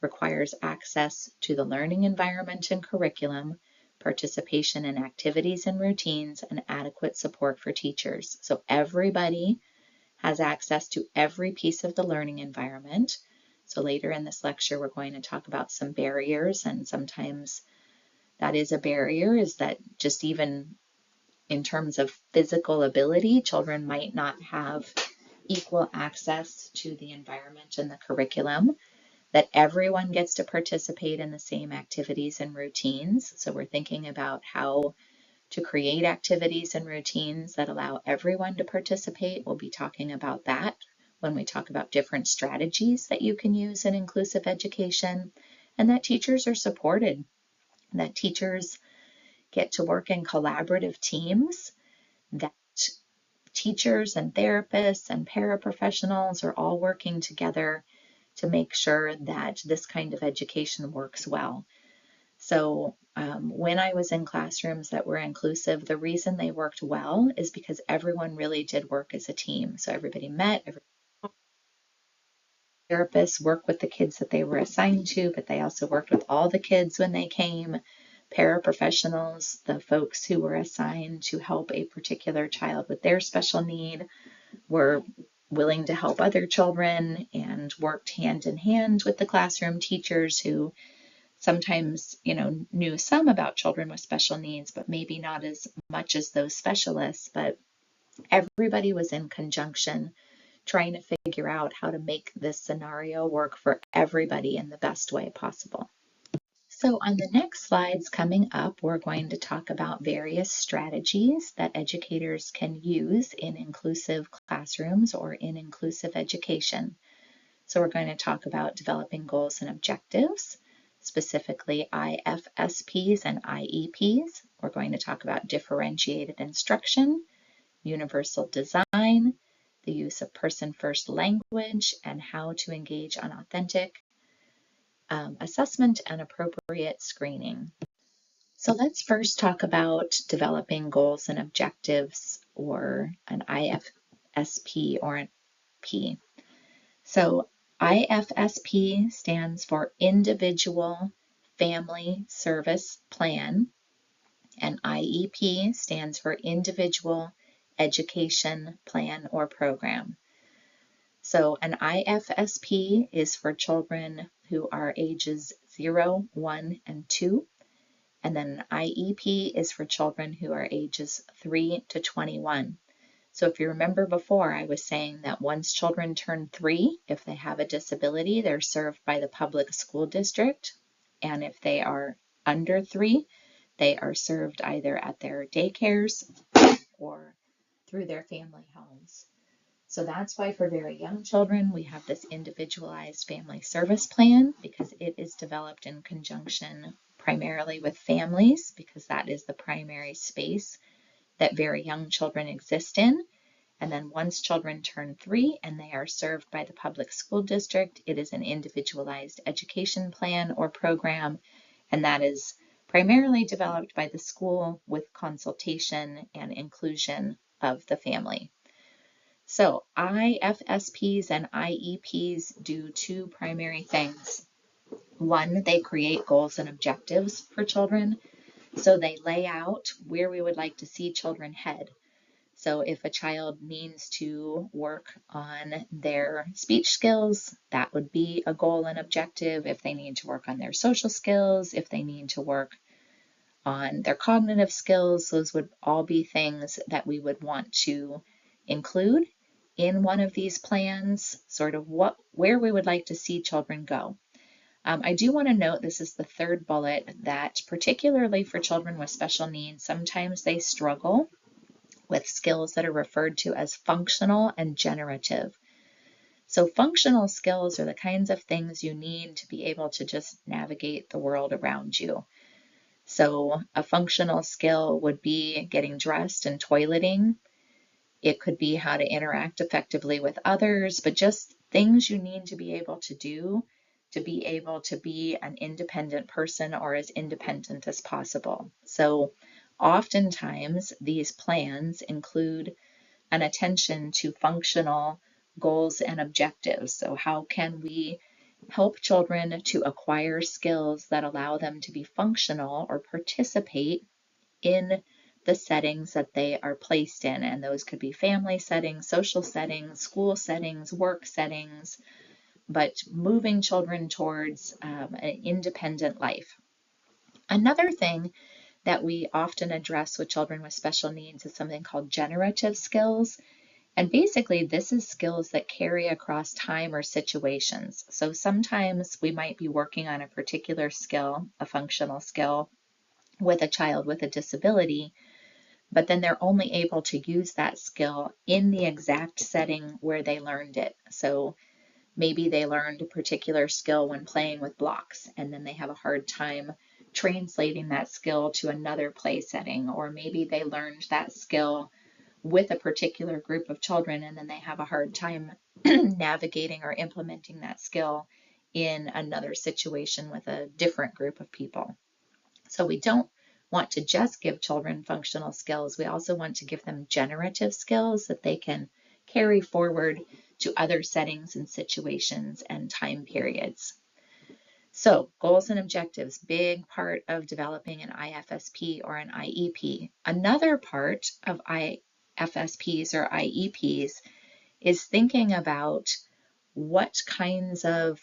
S1: requires access to the learning environment and curriculum, participation in activities and routines, and adequate support for teachers. So everybody has access to every piece of the learning environment. So later in this lecture, we're going to talk about some barriers, and sometimes that is a barrier, is that just even in terms of physical ability, children might not have equal access to the environment and the curriculum, that everyone gets to participate in the same activities and routines. So we're thinking about how to create activities and routines that allow everyone to participate. We'll be talking about that when we talk about different strategies that you can use in inclusive education, and that teachers are supported, that teachers get to work in collaborative teams, that teachers and therapists and paraprofessionals are all working together to make sure that this kind of education works well. So when I was in classrooms that were inclusive, the reason they worked well is because everyone really did work as a team. So everybody met, therapists worked with the kids that they were assigned to, but they also worked with all the kids when they came. Paraprofessionals, the folks who were assigned to help a particular child with their special need, were willing to help other children and worked hand in hand with the classroom teachers who sometimes, knew some about children with special needs, but maybe not as much as those specialists. But everybody was in conjunction trying to figure out how to make this scenario work for everybody in the best way possible. So on the next slides coming up, we're going to talk about various strategies that educators can use in inclusive classrooms or in inclusive education. So we're going to talk about developing goals and objectives, specifically IFSPs and IEPs. We're going to talk about differentiated instruction, universal design, the use of person-first language, and how to engage on authentic assessment and appropriate screening. So let's first talk about developing goals and objectives, or an IFSP or an P. So IFSP stands for Individual Family Service Plan, and IEP stands for Individual Education Plan or Program. So an IFSP is for children who are ages 0, 1, and 2, and then an IEP is for children who are ages 3 to 21. So if you remember before, I was saying that once children turn 3, if they have a disability, they're served by the public school district. And if they are under 3, they are served either at their daycares or through their family homes. So that's why for very young children, we have this individualized family service plan, because it is developed in conjunction primarily with families, because that is the primary space that very young children exist in. And then once children turn 3 and they are served by the public school district, it is an individualized education plan or program, and that is primarily developed by the school with consultation and inclusion of the family. So IFSPs and IEPs do 2 primary things. One, they create goals and objectives for children. So they lay out where we would like to see children head. So if a child needs to work on their speech skills, that would be a goal and objective. If they need to work on their social skills, if they need to work on their cognitive skills, those would all be things that we would want to include in one of these plans, sort of where we would like to see children go. I do want to note, this is the third bullet, that particularly for children with special needs, sometimes they struggle with skills that are referred to as functional and generative. So functional skills are the kinds of things you need to be able to just navigate the world around you. So a functional skill would be getting dressed and toileting. It could be how to interact effectively with others, but just things you need to be able to do to be able to be an independent person, or as independent as possible. So oftentimes these plans include an attention to functional goals and objectives. So how can we help children to acquire skills that allow them to be functional or participate in the settings that they are placed in? And those could be family settings, social settings, school settings, work settings, but moving children towards an independent life. Another thing that we often address with children with special needs is something called generative skills. And basically, this is skills that carry across time or situations. So sometimes we might be working on a particular skill, a functional skill, with a child with a disability, but then they're only able to use that skill in the exact setting where they learned it. So maybe they learned a particular skill when playing with blocks, and then they have a hard time translating that skill to another play setting. Or maybe they learned that skill with a particular group of children, and then they have a hard time navigating or implementing that skill in another situation with a different group of people. So we don't want to just give children functional skills. We also want to give them generative skills that they can carry forward to other settings and situations and time periods. So goals and objectives, big part of developing an IFSP or an IEP. Another part of IFSPs or IEPs is thinking about what kinds of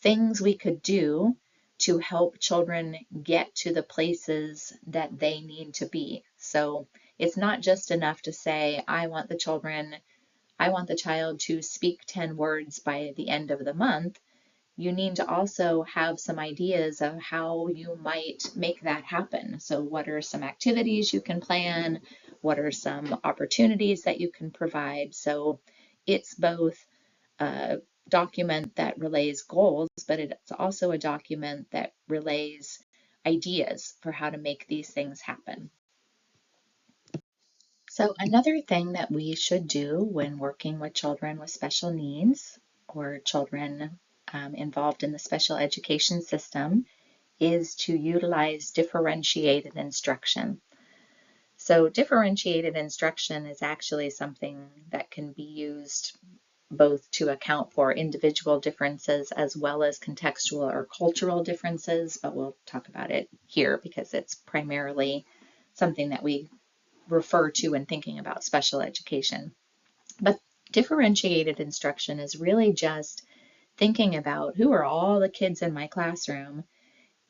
S1: things we could do to help children get to the places that they need to be. So it's not just enough to say, I want the child to speak 10 words by the end of the month. You need to also have some ideas of how you might make that happen. So what are some activities you can plan? What are some opportunities that you can provide? So it's both a document that relays goals, but it's also a document that relays ideas for how to make these things happen. So another thing that we should do when working with children with special needs or children involved in the special education system is to utilize differentiated instruction. So differentiated instruction is actually something that can be used both to account for individual differences as well as contextual or cultural differences, but we'll talk about it here because it's primarily something that we refer to in thinking about special education. But differentiated instruction is really just thinking about who are all the kids in my classroom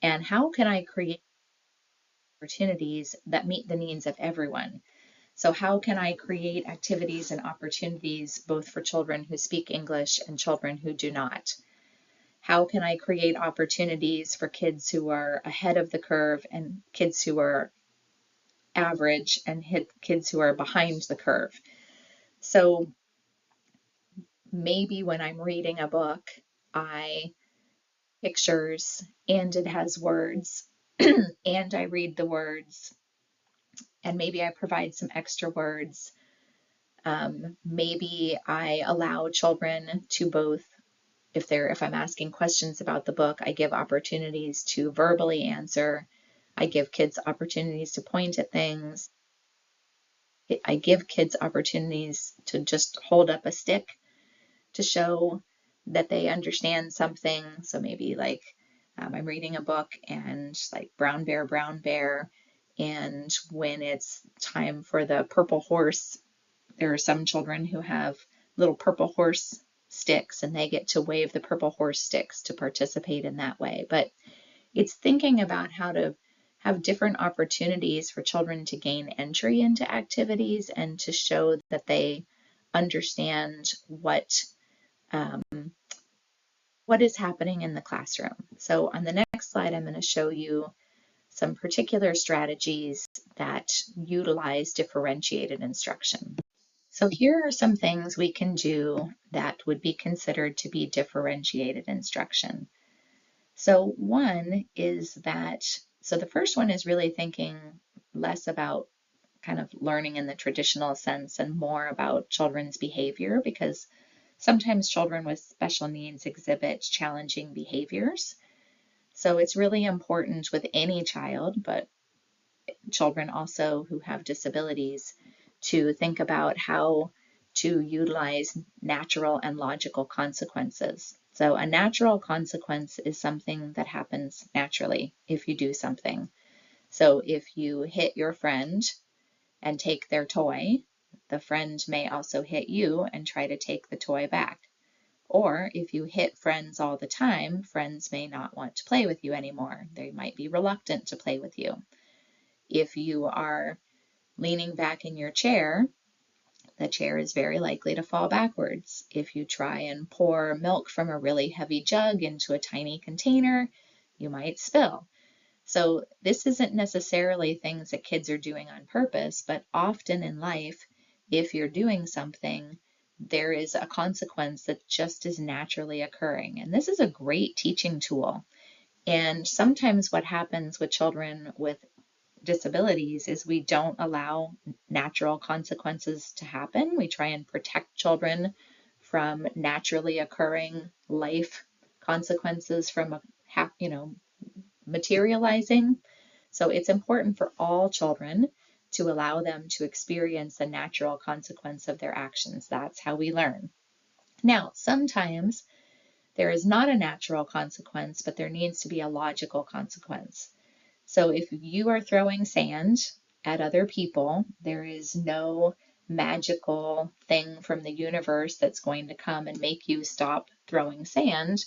S1: and how can I create opportunities that meet the needs of everyone. So how can I create activities and opportunities both for children who speak English and children who do not? How can I create opportunities for kids who are ahead of the curve and kids who are average and kids who are behind the curve? So maybe when I'm reading a book, I pictures and it has words and I read the words and maybe I provide some extra words. Maybe I allow children to both, if I'm asking questions about the book, I give opportunities to verbally answer. I give kids opportunities to point at things. I give kids opportunities to just hold up a stick to show that they understand something. So maybe like I'm reading a book and like brown bear, and when it's time for the purple horse, there are some children who have little purple horse sticks and they get to wave the purple horse sticks to participate in that way. But it's thinking about how to have different opportunities for children to gain entry into activities and to show that they understand what is happening in the classroom. So on the next slide, I'm going to show you some particular strategies that utilize differentiated instruction. So here are some things we can do that would be considered to be differentiated instruction. So the first one is really thinking less about kind of learning in the traditional sense and more about children's behavior, because sometimes children with special needs exhibit challenging behaviors. So it's really important with any child, but children also who have disabilities, to think about how to utilize natural and logical consequences. So a natural consequence is something that happens naturally if you do something. So if you hit your friend and take their toy, the friend may also hit you and try to take the toy back. Or if you hit friends all the time, friends may not want to play with you anymore. They might be reluctant to play with you. If you are leaning back in your chair, the chair is very likely to fall backwards. If you try and pour milk from a really heavy jug into a tiny container, you might spill. So this isn't necessarily things that kids are doing on purpose, but often in life, if you're doing something, there is a consequence that just is naturally occurring. And this is a great teaching tool. And sometimes what happens with children with disabilities is we don't allow natural consequences to happen. We try and protect children from naturally occurring life consequences from materializing. So it's important for all children to allow them to experience the natural consequence of their actions. That's how we learn. Now, sometimes there is not a natural consequence, but there needs to be a logical consequence. So if you are throwing sand at other people, there is no magical thing from the universe that's going to come and make you stop throwing sand.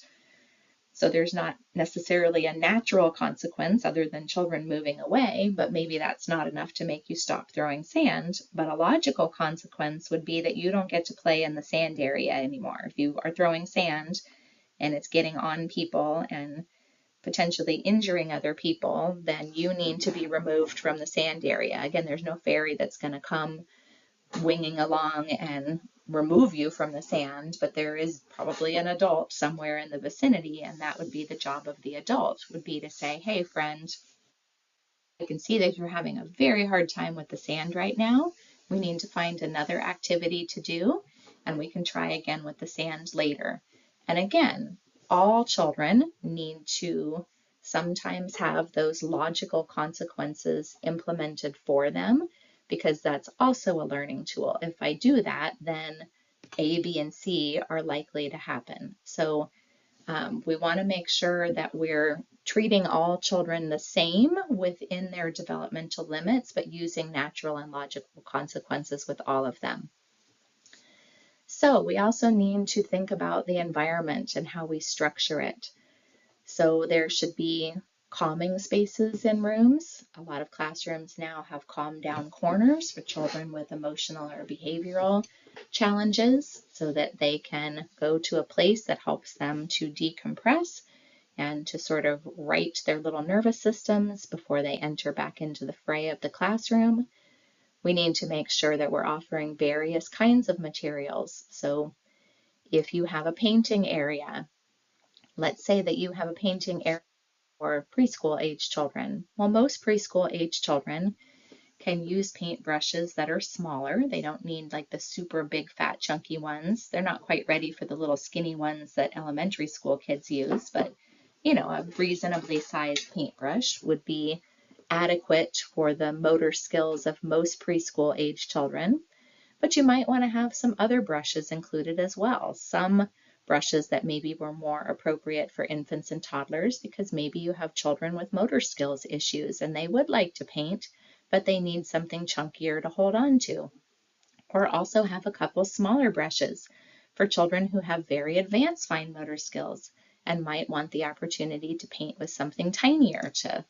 S1: So there's not necessarily a natural consequence other than children moving away, but maybe that's not enough to make you stop throwing sand. But a logical consequence would be that you don't get to play in the sand area anymore. If you are throwing sand and it's getting on people and potentially injuring other people, then you need to be removed from the sand area. Again, there's no fairy that's going to come winging along and remove you from the sand, but there is probably an adult somewhere in the vicinity, and that would be the job of the adult, would be to say, hey, friend, I can see that you're having a very hard time with the sand right now. We need to find another activity to do, and we can try again with the sand later. And again, all children need to sometimes have those logical consequences implemented for them, because that's also a learning tool. If I do that, then A, B, and C are likely to happen. So we want to make sure that we're treating all children the same within their developmental limits, but using natural and logical consequences with all of them. So we also need to think about the environment and how we structure it. So there should be calming spaces in rooms. A lot of classrooms now have calm down corners for children with emotional or behavioral challenges so that they can go to a place that helps them to decompress and to sort of right their little nervous systems before they enter back into the fray of the classroom. We need to make sure that we're offering various kinds of materials. So if you have a painting area, let's say that you have a painting area for preschool age children. Well, most preschool age children can use paint brushes that are smaller. They don't need like the super big, fat, chunky ones. They're not quite ready for the little skinny ones that elementary school kids use, but a reasonably sized paintbrush would be adequate for the motor skills of most preschool age children. But you might want to have some other brushes included as well. Some brushes that maybe were more appropriate for infants and toddlers, because maybe you have children with motor skills issues and they would like to paint, but they need something chunkier to hold on to. Or also have a couple smaller brushes for children who have very advanced fine motor skills and might want the opportunity to paint with something tinier to,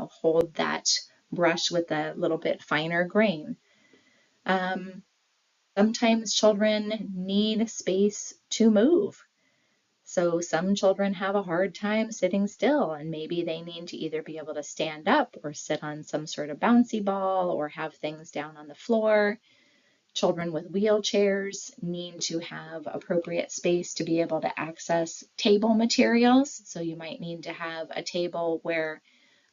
S1: hold that brush with a little bit finer grain. Sometimes children need space to move. So some children have a hard time sitting still, and maybe they need to either be able to stand up or sit on some sort of bouncy ball or have things down on the floor. Children with wheelchairs need to have appropriate space to be able to access table materials. So you might need to have a table where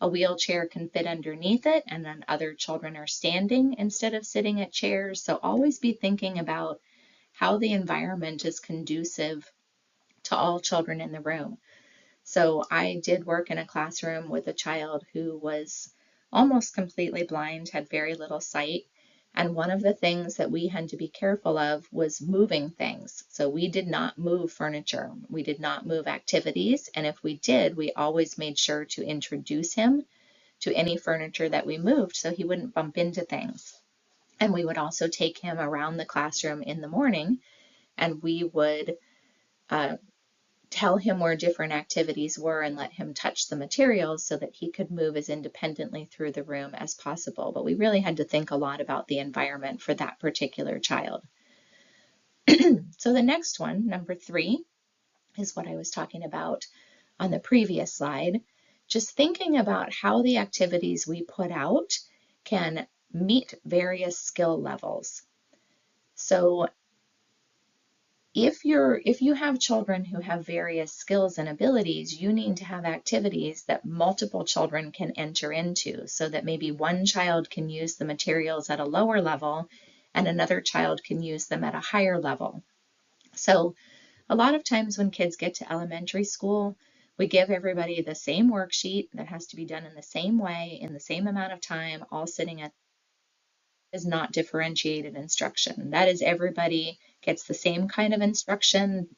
S1: a wheelchair can fit underneath it, and then other children are standing instead of sitting at chairs. So always be thinking about how the environment is conducive to all children in the room. So I did work in a classroom with a child who was almost completely blind, had very little sight. And one of the things that we had to be careful of was moving things. So we did not move furniture. We did not move activities. And if we did, we always made sure to introduce him to any furniture that we moved so he wouldn't bump into things. And we would also take him around the classroom in the morning, and we would tell him where different activities were and let him touch the materials so that he could move as independently through the room as possible. But we really had to think a lot about the environment for that particular child. So the next one, number 3, is what I was talking about on the previous slide. Just thinking about how the activities we put out can meet various skill levels. So if you have children who have various skills and abilities, you need to have activities that multiple children can enter into, so that maybe one child can use the materials at a lower level and another child can use them at a higher level. So a lot of times when kids get to elementary school, we give everybody the same worksheet that has to be done in the same way, in the same amount of time, all sitting at is not differentiated instruction. That is, everybody gets the same kind of instruction.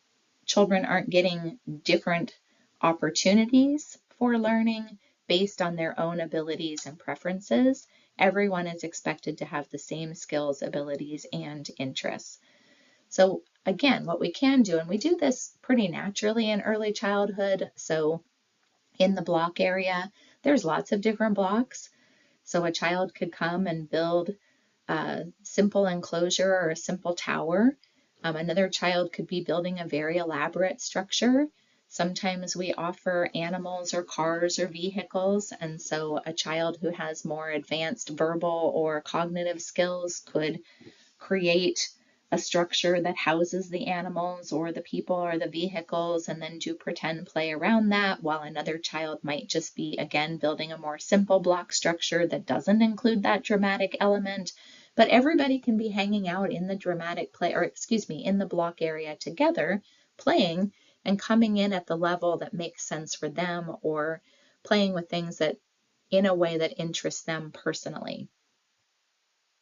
S1: Children aren't getting different opportunities for learning based on their own abilities and preferences. Everyone is expected to have the same skills, abilities, and interests. So again, what we can do, and we do this pretty naturally in early childhood. So in the block area, there's lots of different blocks. So a child could come and build a simple enclosure or a simple tower. Another child could be building a very elaborate structure. Sometimes we offer animals or cars or vehicles, and so a child who has more advanced verbal or cognitive skills could create a structure that houses the animals or the people or the vehicles and then do pretend play around that, while another child might just be, again, building a more simple block structure that doesn't include that dramatic element. But everybody can be hanging out in the dramatic play, or excuse me, in the block area together, playing and coming in at the level that makes sense for them, or playing with things that in a way that interests them personally.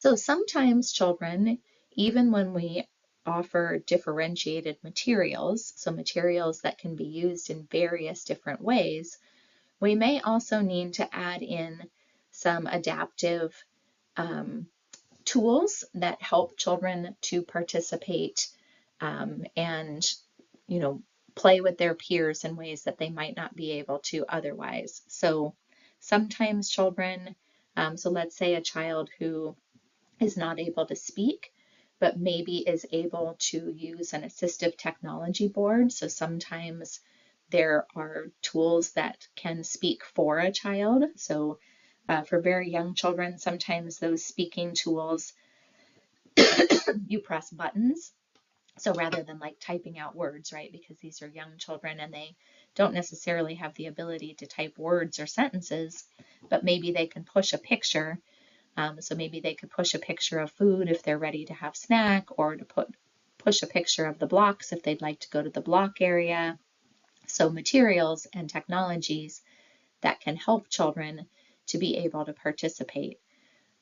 S1: So sometimes children, even when we offer differentiated materials, so materials that can be used in various different ways, we may also need to add in some adaptive tools that help children to participate and, play with their peers in ways that they might not be able to otherwise. So sometimes children, so let's say a child who is not able to speak, but maybe is able to use an assistive technology board. So sometimes there are tools that can speak for a child. So for very young children, sometimes those speaking tools, you press buttons. So rather than like typing out words, right, because these are young children and they don't necessarily have the ability to type words or sentences, but maybe they can push a picture. So maybe they could push a picture of food if they're ready to have snack, or to push a picture of the blocks if they'd like to go to the block area. So materials and technologies that can help children to be able to participate.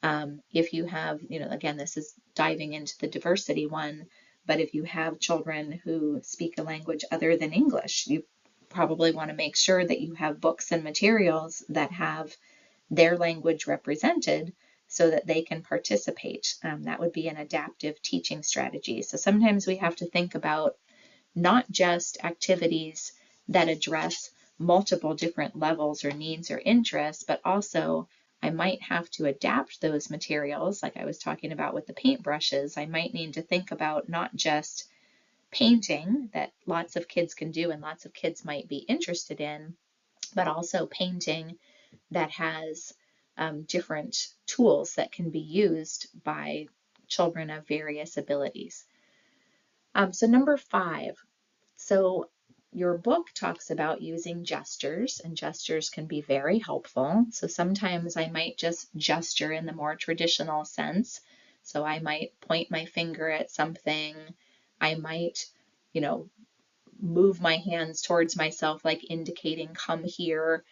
S1: If you have, again, this is diving into the diversity one, but if you have children who speak a language other than English, you probably want to make sure that you have books and materials that have their language represented so that they can participate. That would be an adaptive teaching strategy. So sometimes we have to think about not just activities that address multiple different levels or needs or interests, but also I might have to adapt those materials, like I was talking about with the paintbrushes. I might need to think about not just painting that lots of kids can do and lots of kids might be interested in, but also painting that has different tools that can be used by children of various abilities. So number 5, so your book talks about using gestures, and gestures can be very helpful. So sometimes I might just gesture in the more traditional sense. So I might point my finger at something. I might, move my hands towards myself, like indicating come here.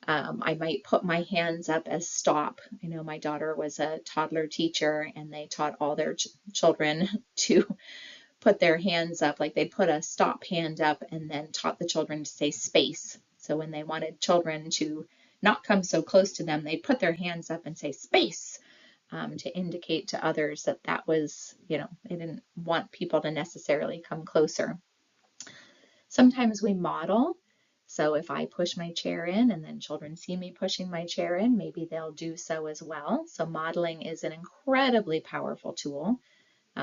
S1: I might put my hands up as stop. I know my daughter was a toddler teacher and they taught all their children to put their hands up, like they'd put a stop hand up and then taught the children to say space. So when they wanted children to not come so close to them, they'd put their hands up and say space to indicate to others that that was, they didn't want people to necessarily come closer. Sometimes we model. So if I push my chair in and then children see me pushing my chair in, maybe they'll do so as well. So modeling is an incredibly powerful tool.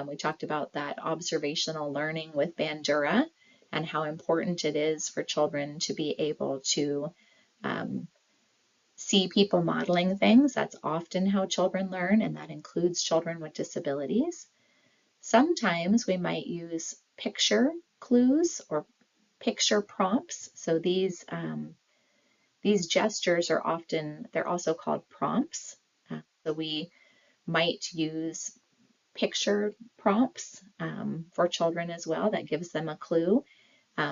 S1: We talked about that observational learning with Bandura and how important it is for children to be able to see people modeling things. That's often how children learn, and that includes children with disabilities. Sometimes we might use picture clues or picture prompts. So these gestures are often, they're also called prompts. So we might use picture prompts for children as well. That gives them a clue.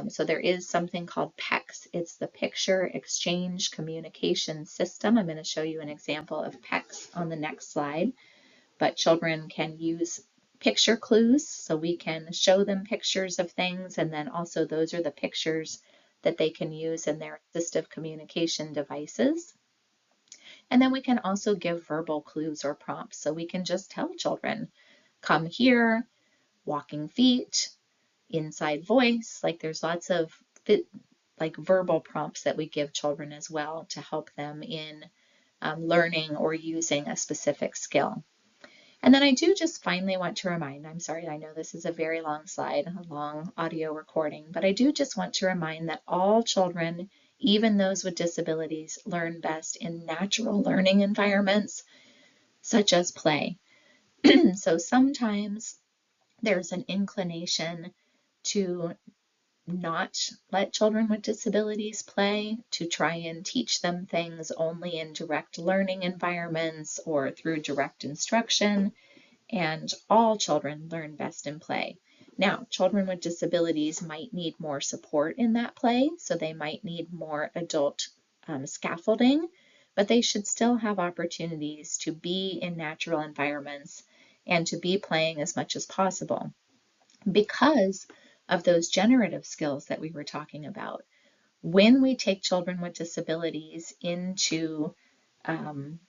S1: So there is something called PECS. It's the Picture Exchange Communication System. I'm going to show you an example of PECS on the next slide. But children can use picture clues, so we can show them pictures of things, and then also those are the pictures that they can use in their assistive communication devices. And then we can also give verbal clues or prompts, so we can just tell children, come here, walking feet, inside voice. Like there's lots of like verbal prompts that we give children as well to help them in learning or using a specific skill. And then I do just finally want to remind, I'm sorry, I know this is a very long slide, a long audio recording, but I do just want to remind that all children, even those with disabilities, learn best in natural learning environments, such as play. So sometimes there's an inclination to not let children with disabilities play, to try and teach them things only in direct learning environments or through direct instruction, and all children learn best in play. Now, children with disabilities might need more support in that play, so they might need more adult scaffolding, but they should still have opportunities to be in natural environments and to be playing as much as possible because of those generative skills that we were talking about. When we take children with disabilities into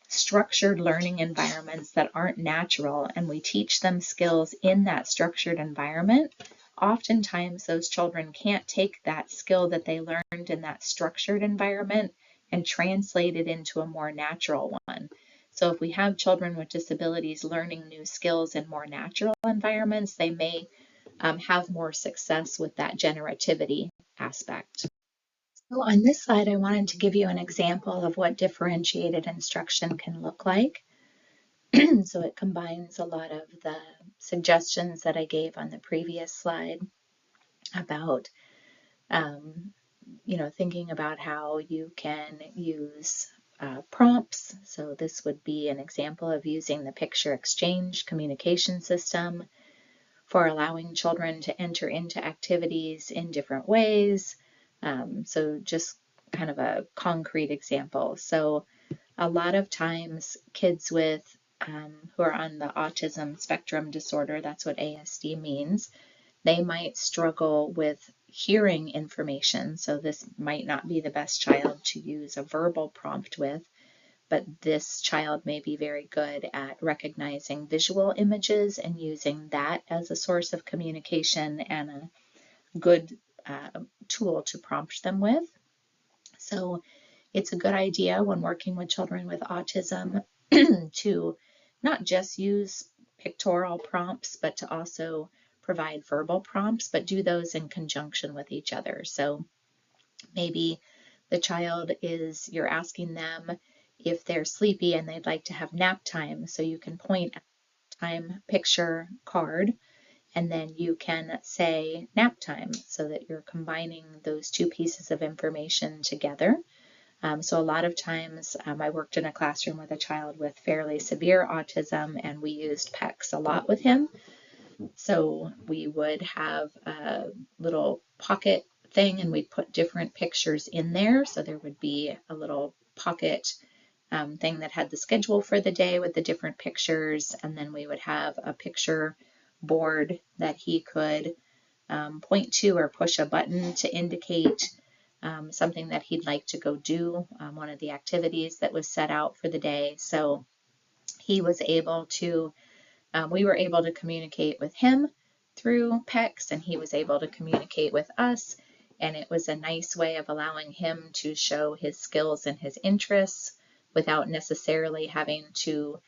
S1: structured learning environments that aren't natural and we teach them skills in that structured environment, oftentimes those children can't take that skill that they learned in that structured environment and translate it into a more natural one. So if we have children with disabilities learning new skills in more natural environments, they may have more success with that generativity aspect. So on this slide, I wanted to give you an example of what differentiated instruction can look like. So it combines a lot of the suggestions that I gave on the previous slide about, thinking about how you can use prompts. So this would be an example of using the picture exchange communication system for allowing children to enter into activities in different ways. So just kind of a concrete example. So a lot of times kids with who are on the autism spectrum disorder, that's what ASD means, they might struggle with hearing information. So this might not be the best child to use a verbal prompt with, but this child may be very good at recognizing visual images and using that as a source of communication and a good tool to prompt them with. So it's a good idea when working with children with autism to not just use pictorial prompts, but to also provide verbal prompts, but do those in conjunction with each other. So maybe the child is, you're asking them if they're sleepy and they'd like to have nap time. So you can point at the time picture card and then you can say nap time so that you're combining those two pieces of information together. So a lot of times I worked in a classroom with a child with fairly severe autism and we used PECS a lot with him. So we would have a little pocket thing and we'd put different pictures in there. So there would be a little pocket thing that had the schedule for the day with the different pictures, and then we would have a picture board that he could point to or push a button to indicate something that he'd like to go do, one of the activities that was set out for the day. So he was able to, we were able to communicate with him through PECS, and he was able to communicate with us and it was a nice way of allowing him to show his skills and his interests without necessarily having to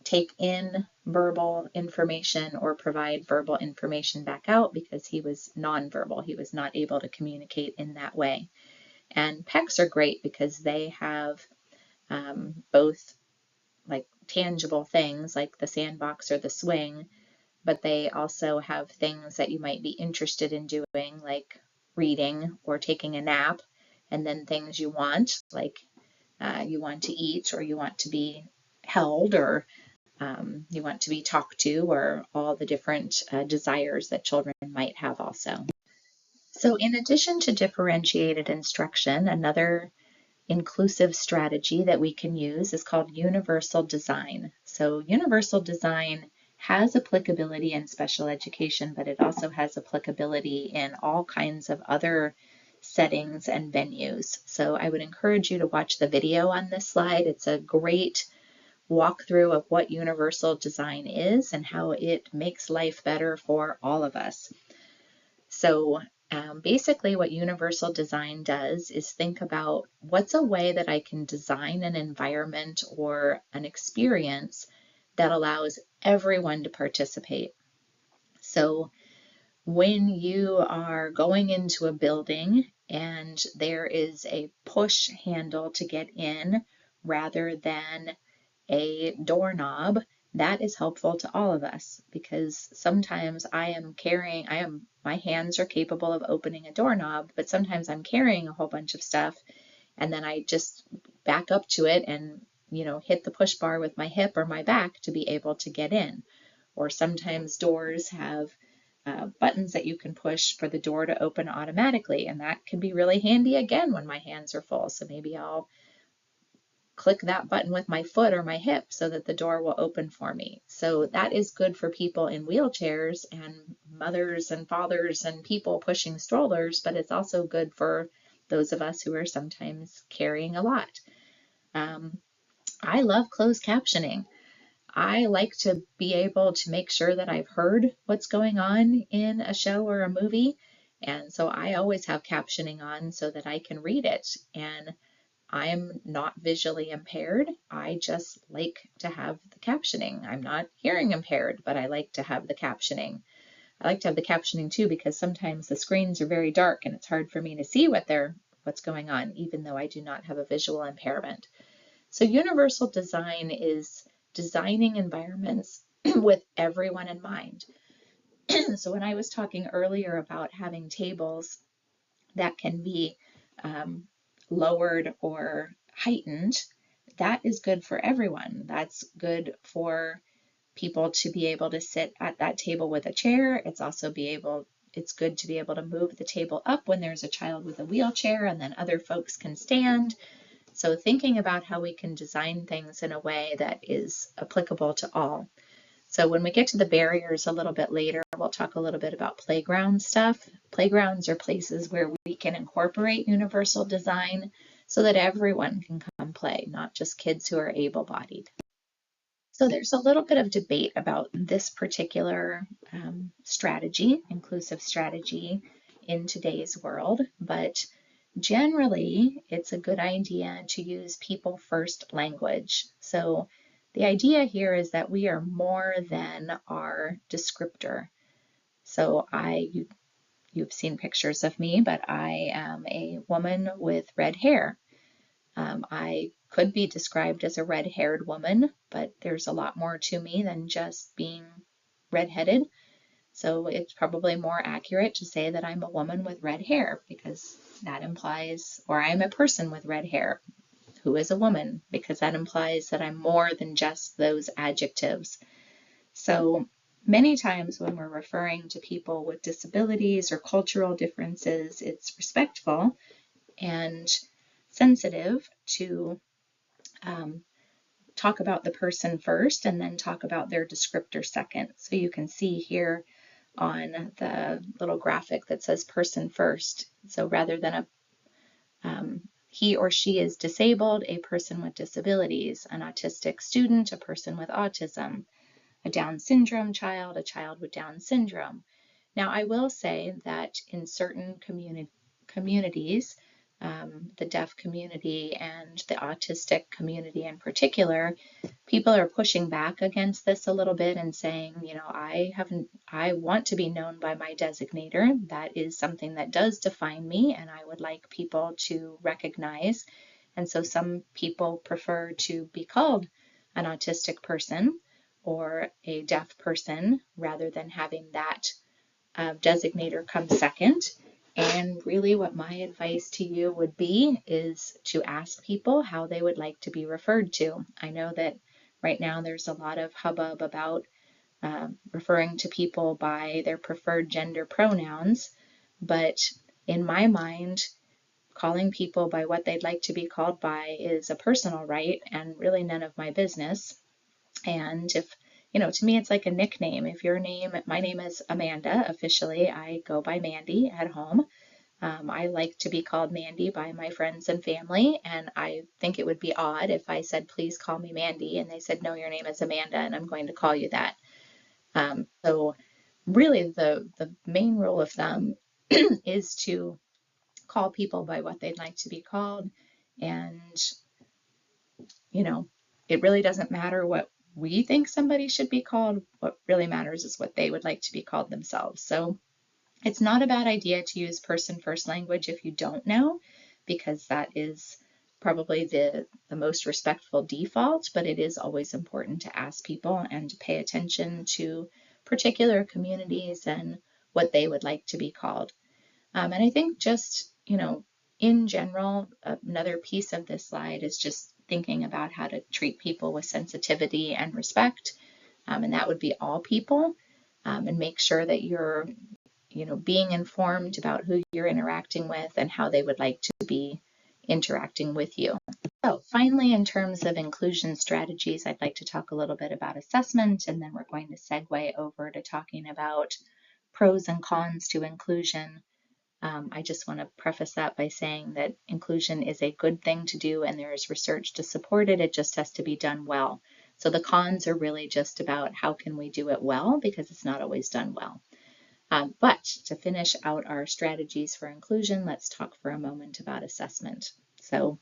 S1: take in verbal information or provide verbal information back out, because he was nonverbal. He was not able to communicate in that way. And PECs are great because they have both like tangible things like the sandbox or the swing, but they also have things that you might be interested in doing, like reading or taking a nap, and then things you want, like you want to eat, or you want to be held, or you want to be talked to, or all the different desires that children might have also. So in addition to differentiated instruction, another inclusive strategy that we can use is called universal design. So universal design has applicability in special education, but it also has applicability in all kinds of other settings and venues. So I would encourage you to watch the video on this slide. It's a great walkthrough of what universal design is and how it makes life better for all of us. So basically what universal design does is think about what's a way that I can design an environment or an experience that allows everyone to participate. So when you are going into a building and there is a push handle to get in rather than a doorknob, that is helpful to all of us, because sometimes my hands are capable of opening a doorknob, but sometimes I'm carrying a whole bunch of stuff and then I just back up to it and, hit the push bar with my hip or my back to be able to get in. Or sometimes doors have buttons that you can push for the door to open automatically, and that can be really handy again when my hands are full. So maybe I'll click that button with my foot or my hip so that the door will open for me. So that is good for people in wheelchairs and mothers and fathers and people pushing strollers, but it's also good for those of us who are sometimes carrying a lot. I love closed captioning. I like to be able to make sure that I've heard what's going on in a show or a movie. And so I always have captioning on so that I can read it. And I'm not visually impaired. I just like to have the captioning. I'm not hearing impaired, but I like to have the captioning. I like to have the captioning too because sometimes the screens are very dark and it's hard for me to see what's going on, even though I do not have a visual impairment. So universal design is designing environments with everyone in mind. So when I was talking earlier about having tables that can be lowered or heightened, that is good for everyone. That's good for people to be able to sit at that table with a chair. It's good to be able to move the table up when there's a child with a wheelchair, and then other folks can stand. So thinking about how we can design things in a way that is applicable to all. So when we get to the barriers a little bit later, we'll talk a little bit about playground stuff. Playgrounds are places where we can incorporate universal design so that everyone can come play, not just kids who are able-bodied. So there's a little bit of debate about this particular strategy, inclusive strategy, in today's world, but generally it's a good idea to use people-first language. So the idea here is that we are more than our descriptor. So you've seen pictures of me, but I am a woman with red hair. I could be described as a red-haired woman, but there's a lot more to me than just being redheaded. So it's probably more accurate to say that I'm a woman with red hair, because that implies, or I'm a person with red hair who is a woman, because that implies that I'm more than just those adjectives. So many times when we're referring to people with disabilities or cultural differences, it's respectful and sensitive to talk about the person first and then talk about their descriptor second. So you can see here on the little graphic that says person first. So rather than he or she is disabled, a person with disabilities, an autistic student, a person with autism, a Down syndrome child, a child with Down syndrome. Now, I will say that in certain communities, the deaf community and the autistic community in particular, people are pushing back against this a little bit and saying, I want to be known by my designator. That is something that does define me, and I would like people to recognize. And so some people prefer to be called an autistic person or a deaf person rather than having that designator come second. And really what my advice to you would be is to ask people how they would like to be referred to. I know that right now there's a lot of hubbub about referring to people by their preferred gender pronouns, but in my mind, calling people by what they'd like to be called by is a personal right and really none of my business. And if, to me, it's like a nickname. If my name is Amanda, officially, I go by Mandy at home. I like to be called Mandy by my friends and family, and I think it would be odd if I said, please call me Mandy, and they said, no, your name is Amanda, and I'm going to call you that. So really the main rule of thumb is to call people by what they'd like to be called. And, it really doesn't matter what we think somebody should be called. What really matters is what they would like to be called themselves. So it's not a bad idea to use person first language if you don't know, because that is probably the most respectful default, but it is always important to ask people and to pay attention to particular communities and what they would like to be called. And I think just, in general, another piece of this slide is just thinking about how to treat people with sensitivity and respect. And that would be all people, and make sure that you're, being informed about who you're interacting with and how they would like to be interacting with you. So finally, in terms of inclusion strategies, I'd like to talk a little bit about assessment, and then we're going to segue over to talking about pros and cons to inclusion. I just want to preface that by saying that inclusion is a good thing to do and there is research to support it. It just has to be done well. So the cons are really just about how can we do it well, because it's not always done well. But to finish out our strategies for inclusion, let's talk for a moment about assessment. So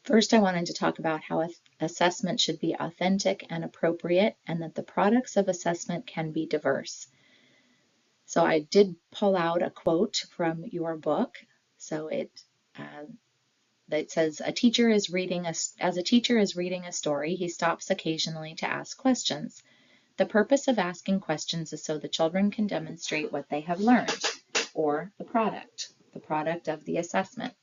S1: first, I wanted to talk about how assessment should be authentic and appropriate, and that the products of assessment can be diverse. So I did pull out a quote from your book. So that says, as a teacher is reading a story, he stops occasionally to ask questions. The purpose of asking questions is so the children can demonstrate what they have learned, or the product of the assessment.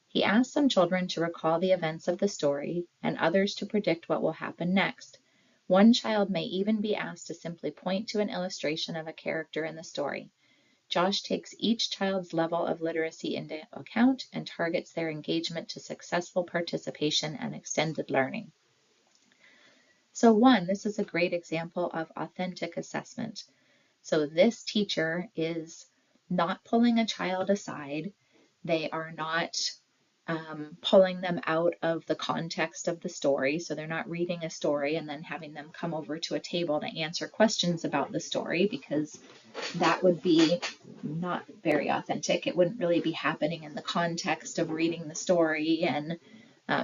S1: He asks some children to recall the events of the story and others to predict what will happen next. One child may even be asked to simply point to an illustration of a character in the story. Josh takes each child's level of literacy into account and targets their engagement to successful participation and extended learning. So this is a great example of authentic assessment. So this teacher is not pulling a child aside. They are not pulling them out of the context of the story. So they're not reading a story and then having them come over to a table to answer questions about the story, because that would be not very authentic. It wouldn't really be happening in the context of reading the story and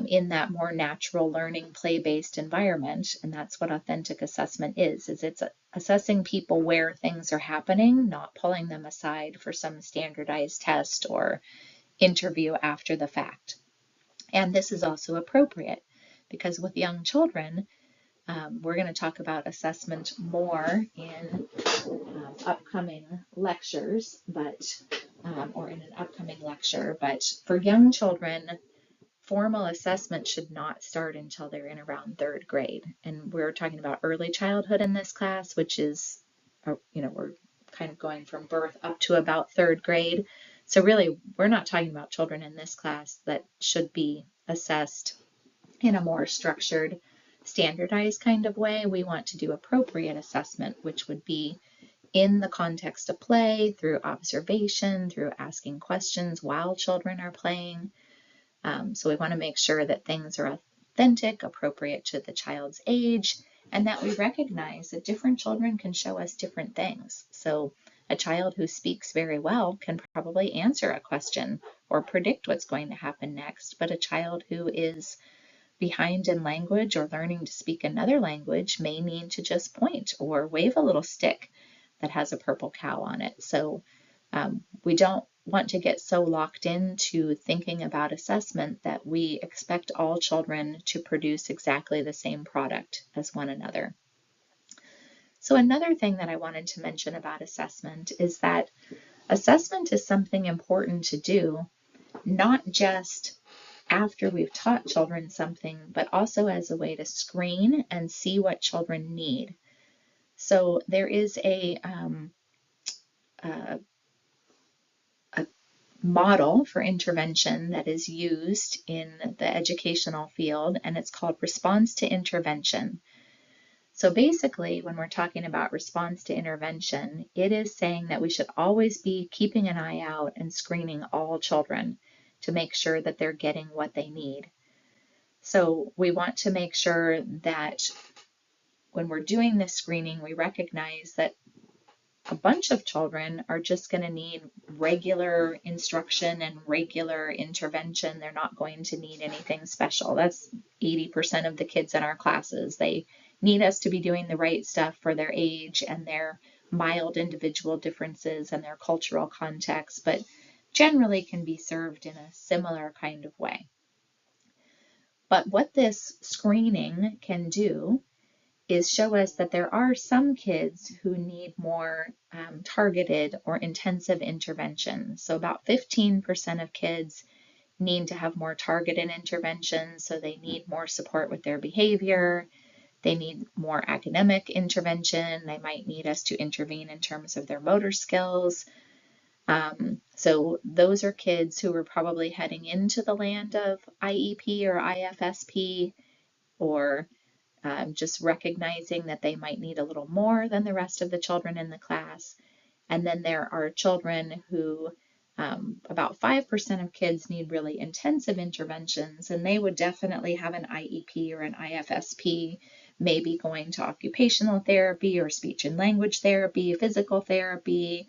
S1: in that more natural learning, play-based environment. And that's what authentic assessment is it's assessing people where things are happening, not pulling them aside for some standardized test or interview after the fact. And this is also appropriate because with young children, we're going to talk about assessment more in upcoming lectures, or in an upcoming lecture. But for young children, formal assessment should not start until they're in around 3rd grade. And we're talking about early childhood in this class, which is, we're kind of going from birth up to about 3rd grade. So really, we're not talking about children in this class that should be assessed in a more structured, standardized kind of way. We want to do appropriate assessment, which would be in the context of play, through observation, through asking questions while children are playing. So we want to make sure that things are authentic, appropriate to the child's age, and that we recognize that different children can show us different things. So A child who speaks very well can probably answer a question or predict what's going to happen next, but a child who is behind in language or learning to speak another language may need to just point or wave a little stick that has a purple cow on it. So we don't want to get so locked into thinking about assessment that we expect all children to produce exactly the same product as one another. So another thing that I wanted to mention about assessment is that assessment is something important to do, not just after we've taught children something, but also as a way to screen and see what children need. So there is a model for intervention that is used in the educational field, and it's called response to intervention. So basically, when we're talking about response to intervention, it is saying that we should always be keeping an eye out and screening all children to make sure that they're getting what they need. So we want to make sure that when we're doing this screening, we recognize that a bunch of children are just going to need regular instruction and regular intervention. They're not going to need anything special. That's 80% of the kids in our classes. They need us to be doing the right stuff for their age and their mild individual differences and their cultural context, but generally can be served in a similar kind of way. But what this screening can do is show us that there are some kids who need more targeted or intensive intervention. So about 15% of kids need to have more targeted intervention, so they need more support with their behavior, they need more academic intervention, they might need us to intervene in terms of their motor skills. So those are kids who are probably heading into the land of IEP or IFSP, or just recognizing that they might need a little more than the rest of the children in the class. And then there are children who, about 5% of kids need really intensive interventions, and they would definitely have an IEP or an IFSP, maybe going to occupational therapy or speech and language therapy, physical therapy,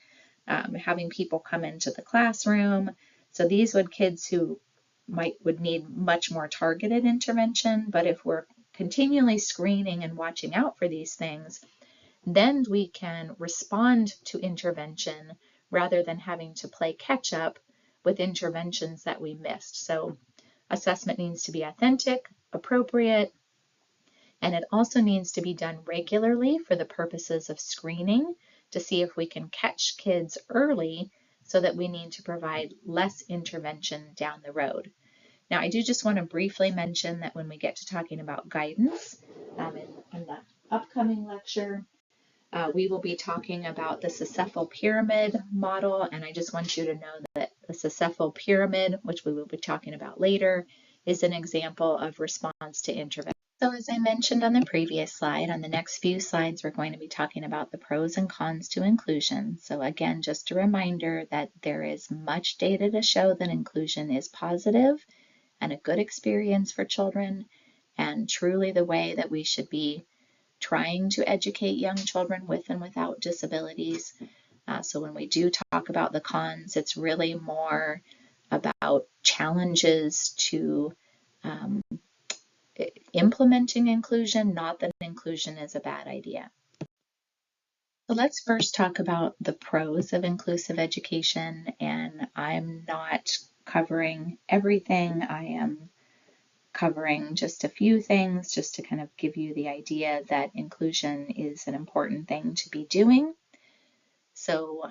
S1: having people come into the classroom. So these would kids who would need much more targeted intervention, but if we're continually screening and watching out for these things, then we can respond to intervention rather than having to play catch up with interventions that we missed. So assessment needs to be authentic, appropriate, and it also needs to be done regularly for the purposes of screening to see if we can catch kids early so that we need to provide less intervention down the road. Now, I do just want to briefly mention that when we get to talking about guidance in the upcoming lecture, we will be talking about the Sisyphal pyramid model, and I just want you to know that the Sisyphal pyramid, which we will be talking about later, is an example of response to intervention. So as I mentioned on the previous slide, on the next few slides, we're going to be talking about the pros and cons to inclusion. So again, just a reminder that there is much data to show that inclusion is positive and a good experience for children, and truly the way that we should be trying to educate young children with and without disabilities. So when we do talk about the cons, it's really more about challenges to implementing inclusion, not that inclusion is a bad idea. So let's first talk about the pros of inclusive education, and I'm not covering everything. I am covering just a few things just to kind of give you the idea that inclusion is an important thing to be doing. So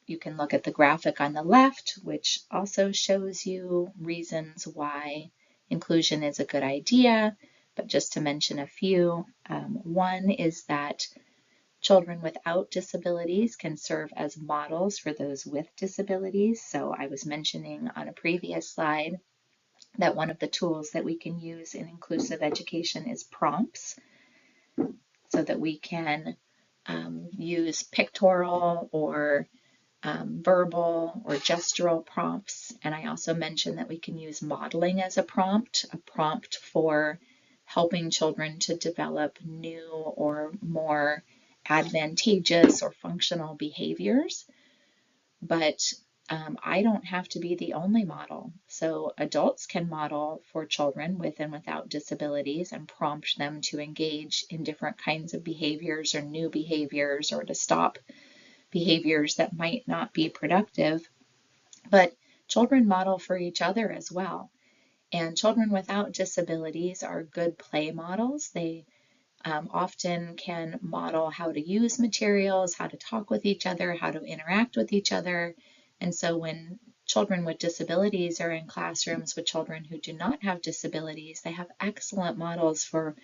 S1: you can look at the graphic on the left, which also shows you reasons why inclusion is a good idea, but just to mention a few. One is that children without disabilities can serve as models for those with disabilities. So I was mentioning on a previous slide that one of the tools that we can use in inclusive education is prompts, so that we can use pictorial or verbal or gestural prompts. And I also mentioned that we can use modeling as a prompt for helping children to develop new or more advantageous or functional behaviors, but I don't have to be the only model. So adults can model for children with and without disabilities and prompt them to engage in different kinds of behaviors or new behaviors, or to stop behaviors that might not be productive. But children model for each other as well. And children without disabilities are good play models. They often can model how to use materials, how to talk with each other, how to interact with each other. And so when children with disabilities are in classrooms with children who do not have disabilities, they have excellent models for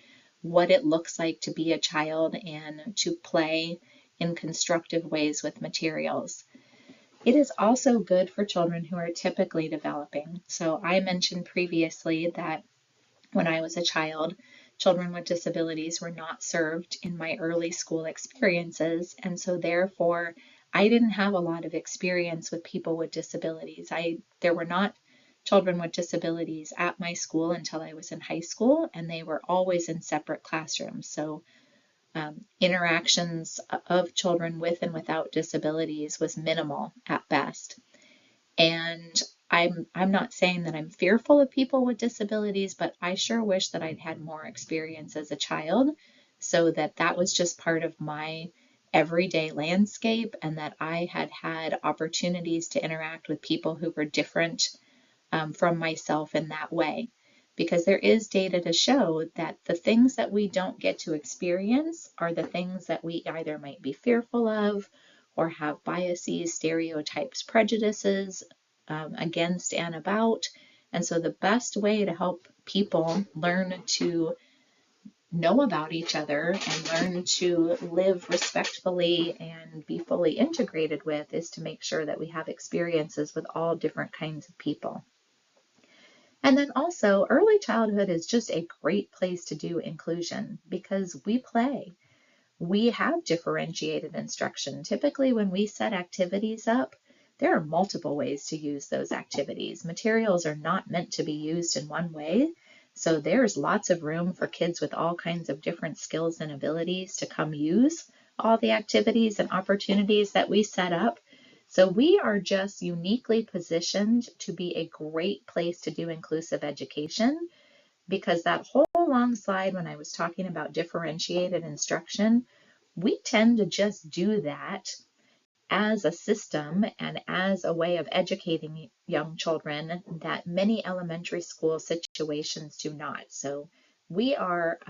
S1: what it looks like to be a child and to play in constructive ways with materials. It is also good for children who are typically developing. So I mentioned previously that when I was a child, children with disabilities were not served in my early school experiences, and so therefore I didn't have a lot of experience with people with disabilities. There were not children with disabilities at my school until I was in high school, and they were always in separate classrooms. So interactions of children with and without disabilities was minimal at best. And I'm not saying that I'm fearful of people with disabilities, but I sure wish that I'd had more experience as a child, so that was just part of my everyday landscape, and that I had opportunities to interact with people who were different from myself in that way. Because there is data to show that the things that we don't get to experience are the things that we either might be fearful of or have biases, stereotypes, prejudices against and about. And so the best way to help people learn to know about each other and learn to live respectfully and be fully integrated with is to make sure that we have experiences with all different kinds of people. And then also, early childhood is just a great place to do inclusion because we play. We have differentiated instruction. Typically, when we set activities up, there are multiple ways to use those activities. Materials are not meant to be used in one way, so there's lots of room for kids with all kinds of different skills and abilities to come use all the activities and opportunities that we set up. So we are just uniquely positioned to be a great place to do inclusive education, because that whole long slide when I was talking about differentiated instruction, we tend to just do that as a system and as a way of educating young children that many elementary school situations do not. So we are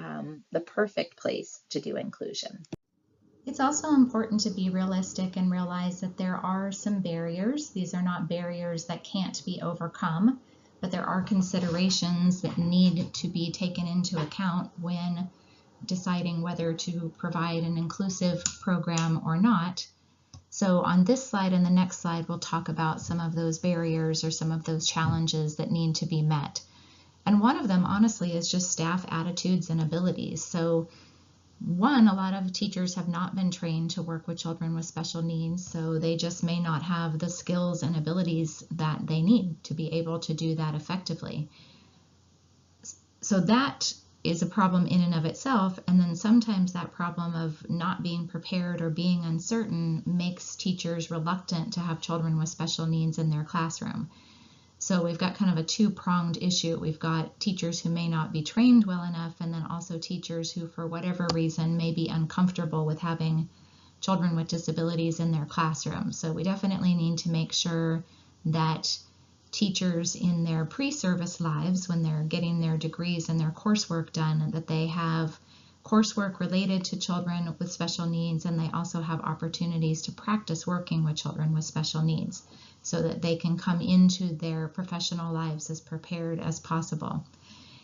S1: the perfect place to do inclusion.
S2: It's also important to be realistic and realize that there are some barriers. These are not barriers that can't be overcome, but there are considerations that need to be taken into account when deciding whether to provide an inclusive program or not. So on this slide and the next slide, we'll talk about some of those barriers or some of those challenges that need to be met. And one of them, honestly, is just staff attitudes and abilities. So one, a lot of teachers have not been trained to work with children with special needs, so they just may not have the skills and abilities that they need to be able to do that effectively. So that is a problem in and of itself, and then sometimes that problem of not being prepared or being uncertain makes teachers reluctant to have children with special needs in their classroom. So we've got kind of a two-pronged issue. We've got teachers who may not be trained well enough, and then also teachers who, for whatever reason, may be uncomfortable with having children with disabilities in their classroom. So we definitely need to make sure that teachers in their pre-service lives, when they're getting their degrees and their coursework done, that they have coursework related to children with special needs, and they also have opportunities to practice working with children with special needs, so that they can come into their professional lives as prepared as possible.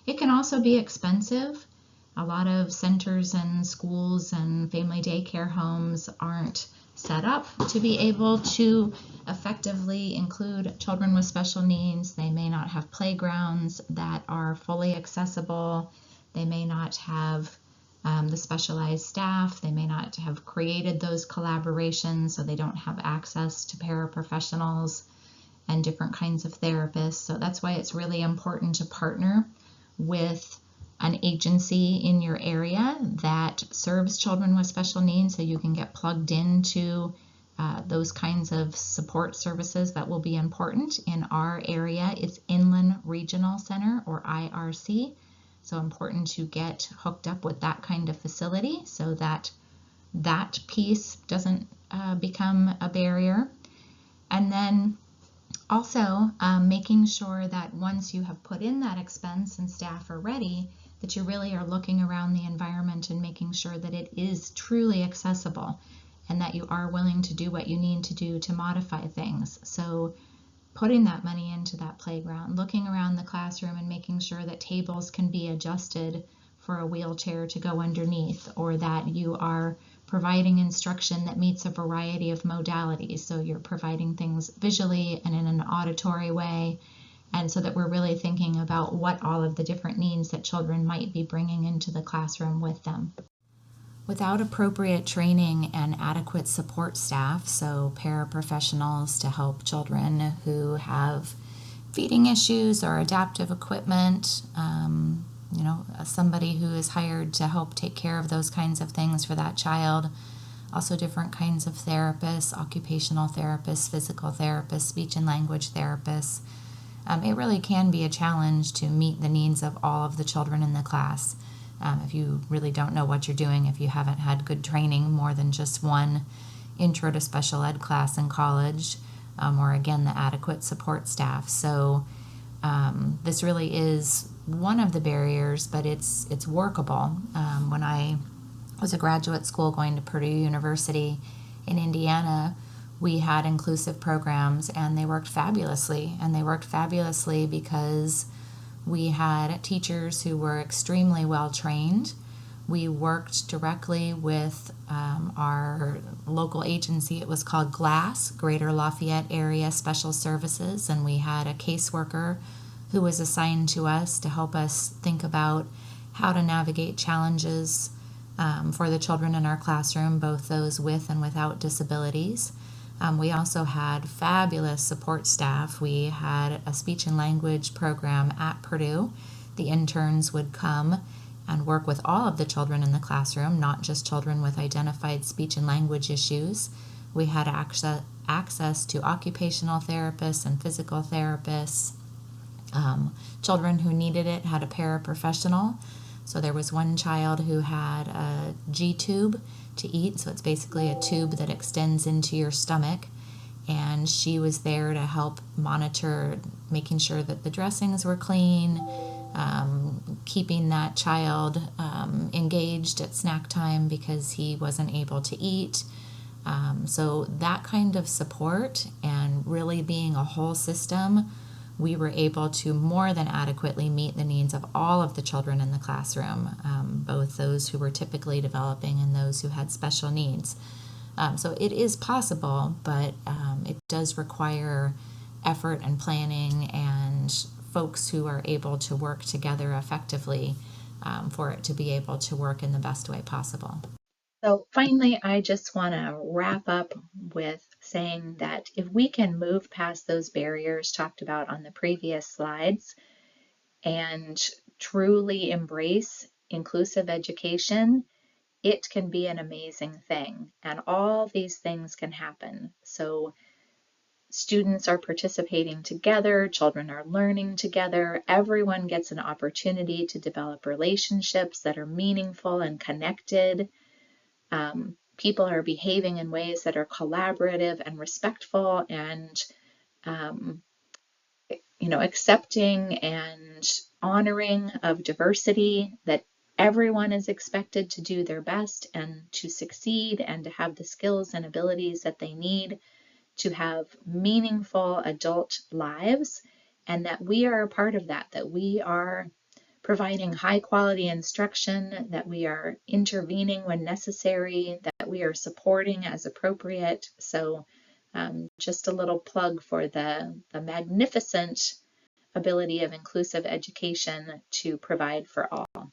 S2: It can also be expensive. A lot of centers and schools and family daycare homes aren't set up to be able to effectively include children with special needs. They may not have playgrounds that are fully accessible. They may not have the specialized staff. They may not have created those collaborations, so they don't have access to paraprofessionals and different kinds of therapists. So that's why it's really important to partner with an agency in your area that serves children with special needs, so you can get plugged into those kinds of support services that will be important. In our area, it's Inland Regional Center, or IRC. So important to get hooked up with that kind of facility so that that piece doesn't become a barrier. And then also making sure that once you have put in that expense and staff are ready, that you really are looking around the environment and making sure that it is truly accessible and that you are willing to do what you need to do to modify things. So putting that money into that playground, looking around the classroom and making sure that tables can be adjusted for a wheelchair to go underneath, or that you are providing instruction that meets a variety of modalities. So you're providing things visually and in an auditory way, and so that we're really thinking about what all of the different needs that children might be bringing into the classroom with them. Without appropriate training and adequate support staff, so paraprofessionals to help children who have feeding issues or adaptive equipment, somebody who is hired to help take care of those kinds of things for that child. Also different kinds of therapists, occupational therapists, physical therapists, speech and language therapists. It really can be a challenge to meet the needs of all of the children in the class. If you really don't know what you're doing, if you haven't had good training, more than just one intro to special ed class in college, or again, the adequate support staff. So this really is one of the barriers, but it's workable. When I was a graduate school going to Purdue University in Indiana, we had inclusive programs, and they worked fabulously. And they worked fabulously because we had teachers who were extremely well trained. We worked directly with our local agency. It was called GLASS, Greater Lafayette Area Special Services, and we had a caseworker who was assigned to us to help us think about how to navigate challenges for the children in our classroom, both those with and without disabilities. We also had fabulous support staff. We had a speech and language program at Purdue. The interns would come and work with all of the children in the classroom, not just children with identified speech and language issues. We had access to occupational therapists and physical therapists. Children who needed it had a paraprofessional. So there was one child who had a G-tube to eat, so it's basically a tube that extends into your stomach, and she was there to help monitor making sure that the dressings were clean, keeping that child engaged at snack time because he wasn't able to eat. So that kind of support, and really being a whole system, we were able to more than adequately meet the needs of all of the children in the classroom, both those who were typically developing and those who had special needs. So it is possible, but it does require effort and planning and folks who are able to work together effectively for it to be able to work in the best way possible.
S1: So finally, I just want to wrap up with saying that if we can move past those barriers talked about on the previous slides and truly embrace inclusive education, it can be an amazing thing, and all these things can happen. So students are participating together, children are learning together, everyone gets an opportunity to develop relationships that are meaningful and connected. People are behaving in ways that are collaborative and respectful and accepting and honoring of diversity, that everyone is expected to do their best and to succeed and to have the skills and abilities that they need to have meaningful adult lives, and that we are a part of that we are providing high quality instruction, that we are intervening when necessary, that we are supporting as appropriate. So just a little plug for the magnificent ability of inclusive education to provide for all.